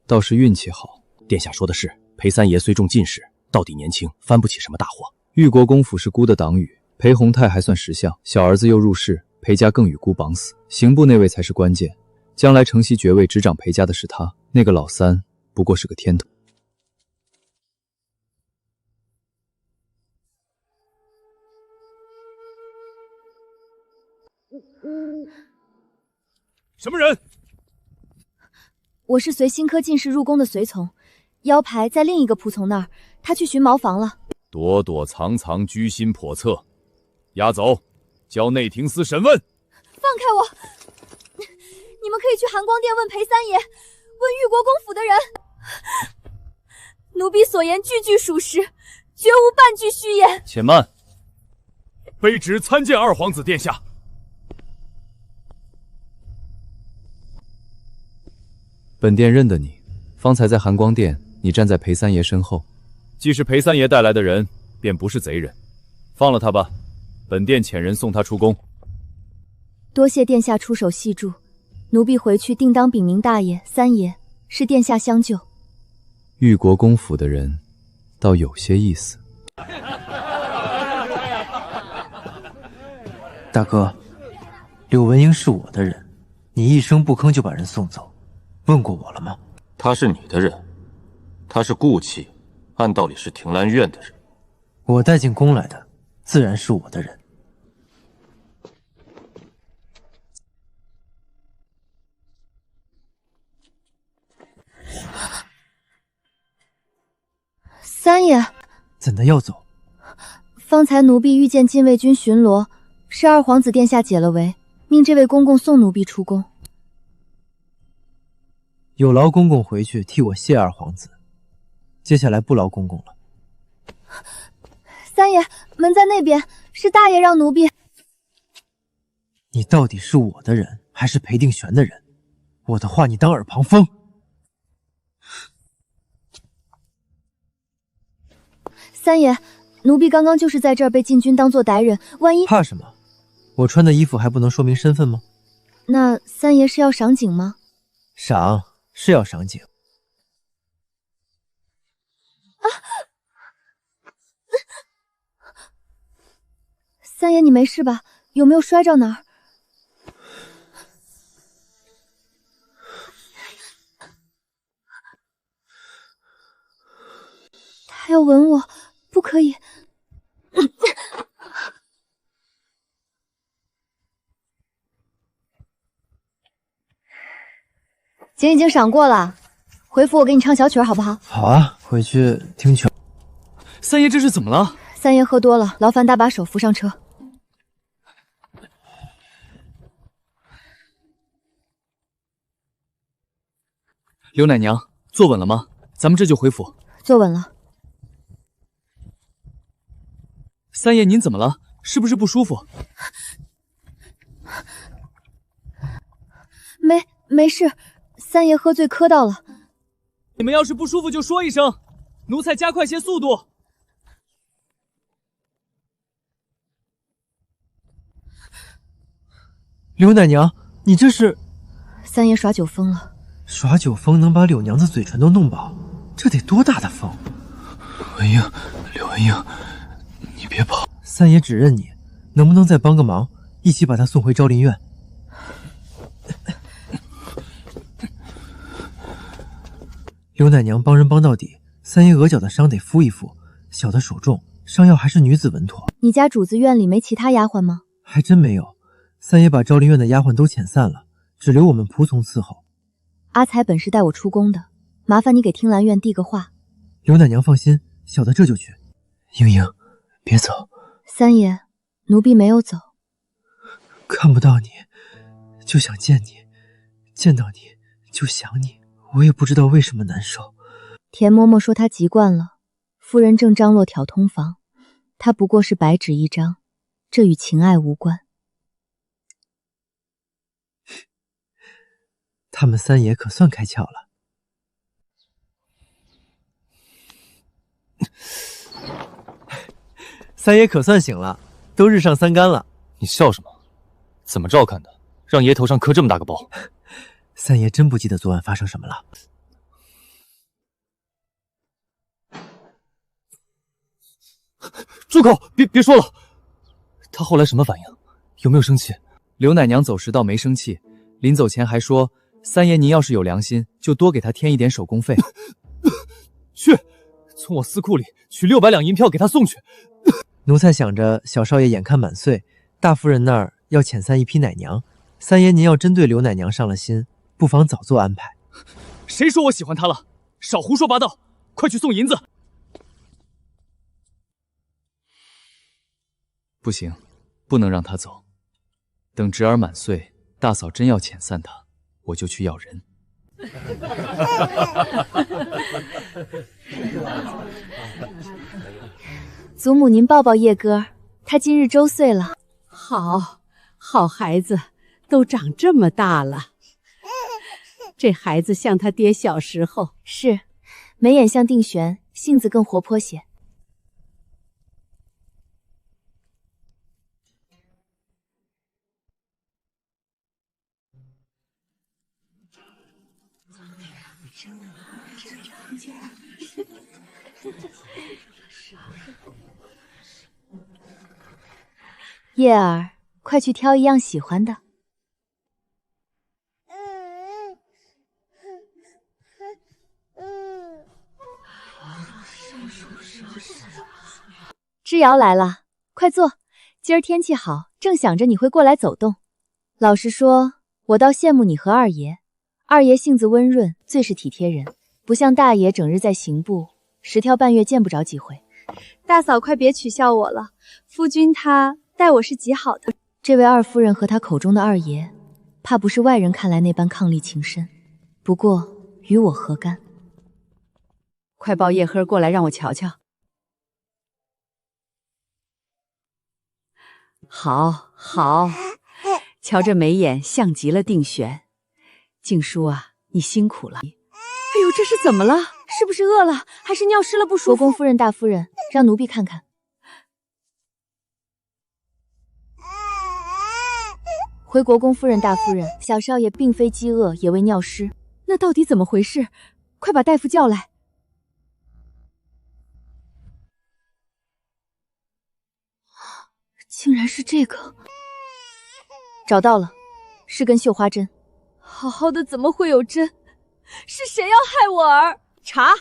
倒是运气好。殿下说的是，裴三爷虽中进士，到底年轻，翻不起什么大祸。玉国公府是孤的党羽，裴弘泰还算识相，小儿子又入仕，裴家更与孤绑死，刑部那位才是关键。将来承袭爵位执掌裴家的是他，那个老三不过是个添头。什么人？我是随新科进士入宫的随从，腰牌在另一个仆从那儿，他去巡茅房了。躲躲藏藏，居心叵测，押走，交内廷司审问。放开我！你们可以去含光殿问裴三爷，问玉国公府的人。奴婢所言句句属实，绝无半句虚言。且慢，卑职参见二皇子殿下。本殿认得你，方才在含光殿，你站在裴三爷身后。既是裴三爷带来的人，便不是贼人，放了他吧。本殿遣人送他出宫。多谢殿下出手系助，奴婢回去定当禀明大爷、三爷，是殿下相救。玉国公府的人，倒有些意思。大哥，柳文英是我的人，你一声不吭就把人送走，问过我了吗？他是你的人，他是顾气，按道理是庭兰院的人。我带进宫来的，自然是我的人。三爷，怎的要走？方才奴婢遇见禁卫军巡逻，是二皇子殿下解了围，命这位公公送奴婢出宫。有劳公公回去替我谢二皇子，接下来不劳公公了。三爷，门在那边，是大爷让奴婢。你到底是我的人，还是裴定玄的人？我的话你当耳旁风。三爷，奴婢刚刚就是在这儿被禁军当作歹人，万一……怕什么？我穿的衣服还不能说明身份吗？那三爷是要赏景吗？赏是要赏景。三爷，你没事吧？有没有摔着哪儿？他要吻我，不可以。景已经赏过了，回府我给你唱小曲儿好不好？好啊，回去听曲。三爷这是怎么了？三爷喝多了，劳烦搭把手扶上车。刘奶娘，坐稳了吗？咱们这就回府。坐稳了。三爷，您怎么了？是不是不舒服？没事，三爷喝醉磕到了。你们要是不舒服就说一声，奴才加快些速度。刘奶娘，你这是……三爷耍酒疯了。耍酒疯能把柳娘子嘴唇都弄爆，这得多大的疯？文英，柳文英，你别跑！三爷指认你，能不能再帮个忙，一起把她送回昭林院？刘奶娘帮人帮到底，三爷额角的伤得敷一敷，小的手重，上药还是女子稳妥。你家主子院里没其他丫鬟吗？还真没有，三爷把昭林院的丫鬟都遣散了，只留我们仆从伺候。阿才本是带我出宫的，麻烦你给听兰院递个话。刘奶娘放心，小的这就去。英英，别走。三爷，奴婢没有走。看不到你，就想见你；见到你，就想你。我也不知道为什么难受。田嬷嬷说她急惯了，夫人正张罗挑通房，她不过是白纸一张，这与情爱无关。他们三爷可算开窍了。三爷可算醒了，都日上三竿了。你笑什么？怎么照看的？让爷头上磕这么大个包？三爷真不记得昨晚发生什么了。住口！别说了。他后来什么反应？有没有生气？刘奶娘走时倒没生气，临走前还说：“三爷您要是有良心，就多给他添一点手工费。”去，从我司库里取600两银票给他送去。奴才想着小少爷眼看满岁，大夫人那儿要遣散一批奶娘，三爷您要真对刘奶娘上了心，不妨早做安排。谁说我喜欢她了？少胡说八道！快去送银子！不行，不能让他走。等侄儿满岁，大嫂真要遣散他，我就去要人。祖母您抱抱叶哥，他今日周岁了。好孩子，都长这么大了。这孩子像他爹小时候。是，眉眼像定璇，性子更活泼些。叶儿，快去挑一样喜欢的。之遥来了，快坐。今儿天气好，正想着你会过来走动。老实说，我倒羡慕你和二爷。二爷性子温润，最是体贴人，不像大爷整日在刑部，10条半月见不着几回。大嫂，快别取笑我了，夫君他待我是极好的。这位二夫人和他口中的二爷，怕不是外人看来那般伉俪情深。不过与我何干？快抱叶呵过来，让我瞧瞧。好，瞧这眉眼像极了定璇。静叔啊，你辛苦了。哎呦，这是怎么了？是不是饿了，还是尿湿了不舒服？国公夫人、大夫人，让奴婢看看。回国公夫人、大夫人，小少爷并非饥饿，也未尿湿。那到底怎么回事？快把大夫叫来。竟然是这个，找到了，是根绣花针。好好的怎么会有针？是谁要害我儿？查，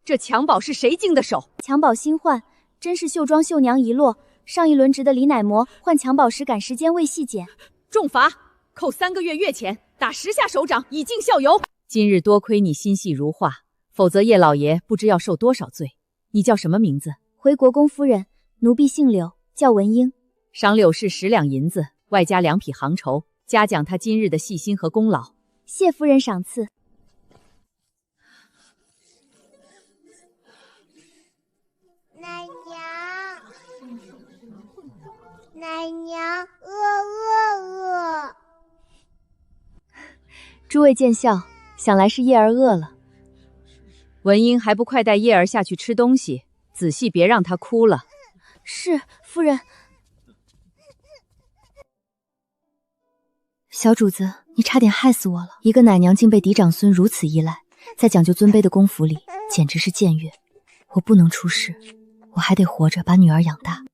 这襁褓是谁经的手？襁褓新换，真是绣庄绣娘遗落。上一轮值的李乃嬷换襁褓时赶时间未细检，重罚，扣3个月月钱，打10下手掌，以儆效尤。今日多亏你心细如画，否则叶老爷不知要受多少罪。你叫什么名字？回国公夫人，奴婢姓柳，叫文英。赏柳氏10两银子，外加2匹行绸，嘉奖他今日的细心和功劳。谢夫人赏赐。奶娘，饿。诸位见笑，想来是叶儿饿了。文英还不快带叶儿下去吃东西，仔细别让她哭了。是，夫人。小主子，你差点害死我了！一个奶娘竟被嫡长孙如此依赖，在讲究尊卑的宫府里，简直是僭越。我不能出事，我还得活着把女儿养大。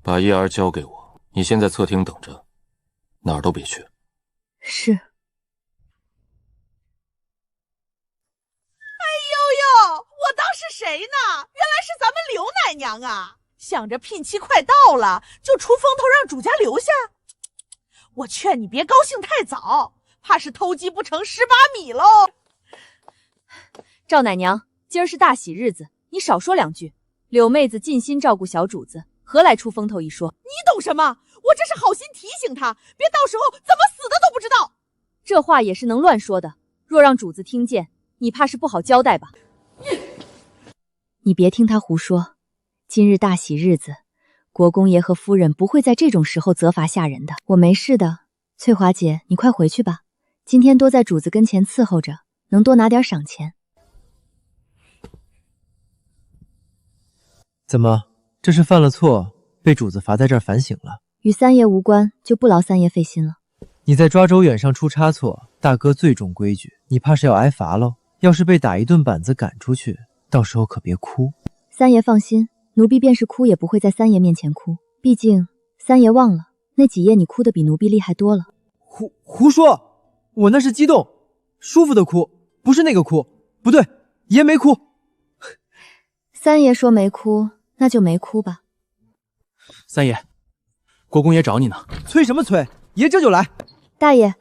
把叶儿交给我，你先在侧厅等着，哪儿都别去。是。哎呦呦，我当是谁呢？原来是咱们刘奶娘啊！想着聘期快到了，就出风头让主家留下。我劝你别高兴太早，怕是偷鸡不成蚀把米喽。赵奶娘，今儿是大喜日子，你少说两句。柳妹子尽心照顾小主子，何来出风头一说？你懂什么？我这是好心提醒她，别到时候怎么死的都不知道。这话也是能乱说的，若让主子听见，你怕是不好交代吧？你别听他胡说，今日大喜日子，国公爷和夫人不会在这种时候责罚下人的。我没事的，翠华姐，你快回去吧，今天多在主子跟前伺候着，能多拿点赏钱。怎么，这是犯了错，被主子罚在这儿反省了？与三爷无关，就不劳三爷费心了。你在抓周远上出差错，大哥最重规矩，你怕是要挨罚喽。要是被打一顿板子赶出去，到时候可别哭。三爷放心，奴婢便是哭也不会在三爷面前哭，毕竟三爷忘了那几夜你哭得比奴婢厉害多了。胡说，我那是激动，舒服的哭，不是那个哭。不对，爷没哭。三爷说没哭，那就没哭吧。三爷，国公爷找你呢。催什么催？爷这就来。大爷，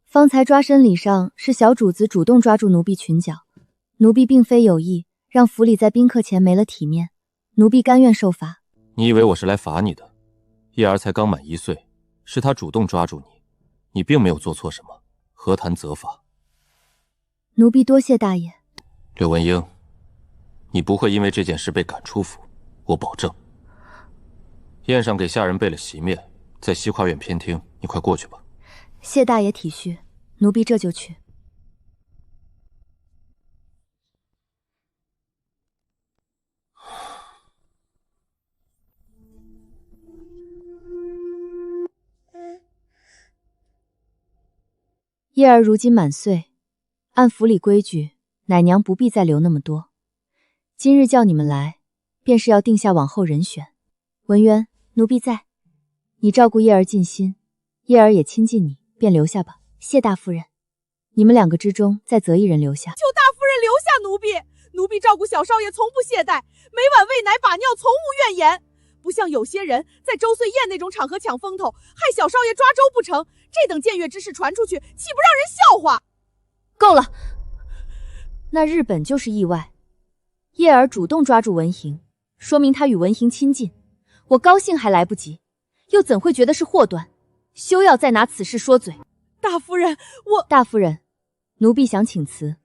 方才抓参礼上是小主子主动抓住奴婢裙角，奴婢并非有意，让府里在宾客前没了体面，奴婢甘愿受罚。你以为我是来罚你的？叶儿才刚满1岁，是他主动抓住你，你并没有做错什么，何谈责罚？奴婢多谢大爷。柳文英，你不会因为这件事被赶出府，我保证。宴上给下人备了席面，在西跨院偏厅，你快过去吧。谢大爷体恤，奴婢这就去。叶儿如今满岁，按府里规矩，奶娘不必再留那么多。今日叫你们来，便是要定下往后人选。文渊，奴婢在，你照顾叶儿尽心，叶儿也亲近你，便留下吧。谢大夫人。你们2个之中再择一人留下。求大夫人留下奴婢，奴婢照顾小少爷从不懈怠，每晚喂奶把尿从无怨言。不像有些人在周岁宴那种场合抢风头，害小少爷抓周不成，这等僭越之事传出去，岂不让人笑话？够了，那日本就是意外。叶儿主动抓住文婷，说明他与文婷亲近，我高兴还来不及，又怎会觉得是祸端？休要再拿此事说嘴。大夫人，大夫人，奴婢想请辞。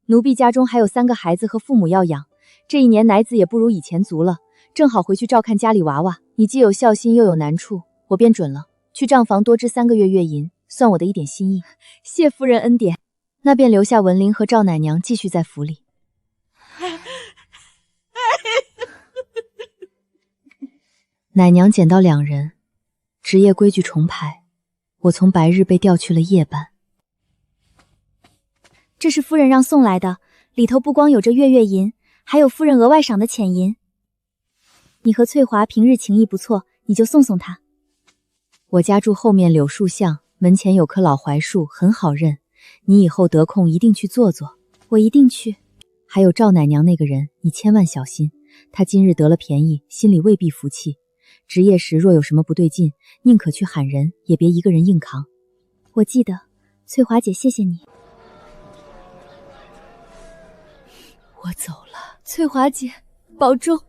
奴婢家中还有3个孩子和父母要养，这一年奶子也不如以前足了，正好回去照看家里娃娃。你既有孝心又有难处，我便准了，去账房多支3个月月银，算我的一点心意。谢夫人恩典。那便留下文玲和赵奶娘继续在府里。奶娘捡到2人，职业规矩重排，我从白日被调去了夜班。这是夫人让送来的，里头不光有着月月银，还有夫人额外赏的浅银。你和翠华平日情谊不错，你就送送她。我家住后面柳树巷，门前有棵老槐树，很好认。你以后得空一定去坐坐。我一定去。还有赵奶娘那个人，你千万小心，她今日得了便宜，心里未必服气。值夜时若有什么不对劲，宁可去喊人，也别一个人硬扛。我记得，翠华姐，谢谢你。我走了，翠华姐，保重。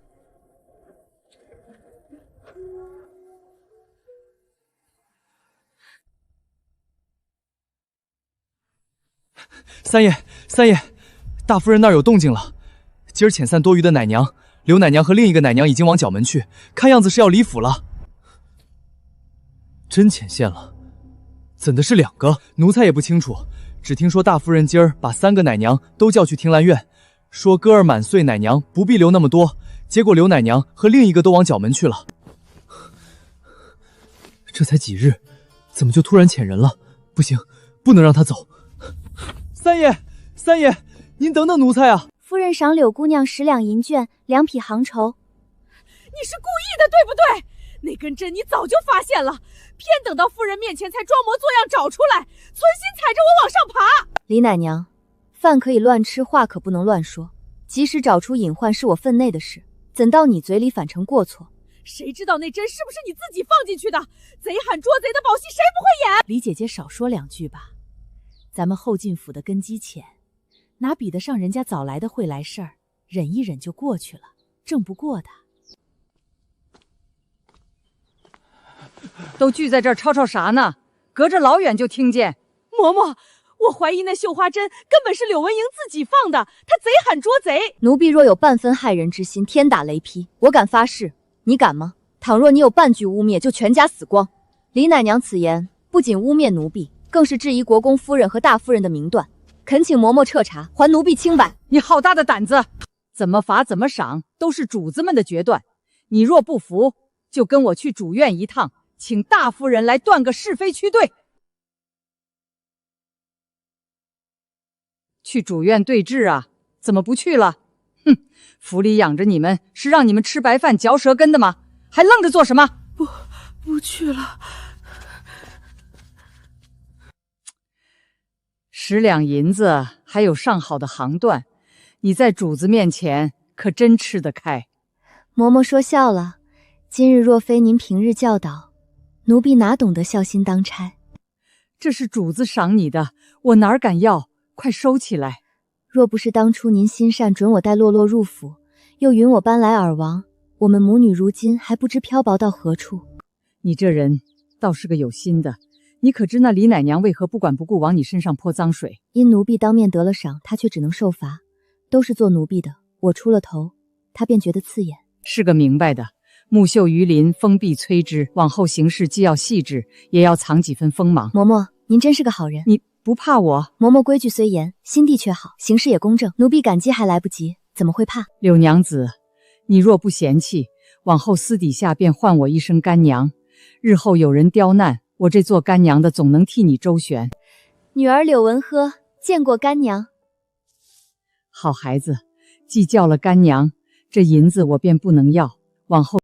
三爷，大夫人那儿有动静了。今儿遣散多余的奶娘，刘奶娘和另一个奶娘已经往角门去，看样子是要离府了。真牵线了，怎的是2个？奴才也不清楚，只听说大夫人今儿把3个奶娘都叫去听兰院，说哥儿满岁，奶娘不必留那么多。结果刘奶娘和另一个都往角门去了。这才几日，怎么就突然遣人了？不行，不能让他走。三爷，三爷，您等等奴才啊！夫人赏柳姑娘10两银绢，2匹行绸。你是故意的，对不对？那根针你早就发现了，偏等到夫人面前才装模作样找出来，存心踩着我往上爬。李奶娘，饭可以乱吃，话可不能乱说。即使找出隐患是我分内的事，怎到你嘴里反成过错？谁知道那针是不是你自己放进去的？贼喊捉贼的把戏谁不会演？李姐姐少说2句吧，咱们后进府的根基浅，哪比得上人家早来的会来事儿？忍一忍就过去了，挣不过的。都聚在这儿吵吵啥呢？隔着老远就听见。嬷嬷，我怀疑那绣花针根本是柳文莹自己放的，她贼喊捉贼。奴婢若有半分害人之心，天打雷劈！我敢发誓，你敢吗？倘若你有半句污蔑，就全家死光！李奶娘此言不仅污蔑奴婢，更是质疑国公夫人和大夫人的名断，恳请嬷嬷彻查，还奴婢清白。你好大的胆子！怎么罚怎么赏，都是主子们的决断。你若不服，就跟我去主院一趟，请大夫人来断个是非区对。去主院对质啊？怎么不去了？哼，府里养着你们是让你们吃白饭嚼舌根的吗？还愣着做什么？不去了。10两银子还有上好的行段，你在主子面前可真吃得开。嬷嬷说笑了，今日若非您平日教导，奴婢哪懂得孝心当差。这是主子赏你的，我哪敢要，快收起来。若不是当初您心善，准我带洛洛入府，又允我搬来耳王，我们母女如今还不知漂泊到何处。你这人倒是个有心的，你可知那李奶娘为何不管不顾往你身上泼脏水？因奴婢当面得了赏，她却只能受罚，都是做奴婢的，我出了头，她便觉得刺眼。是个明白的，木秀于林，风必摧之，往后行事既要细致，也要藏几分锋芒。嬷嬷，您真是个好人。你不怕我？嬷嬷规矩虽严，心地却好，行事也公正，奴婢感激还来不及，怎么会怕？柳娘子，你若不嫌弃，往后私底下便唤我一声干娘，日后有人刁难，我这做干娘的总能替你周旋。女儿柳文呵见过干娘。好孩子，既叫了干娘，这银子我便不能要，往后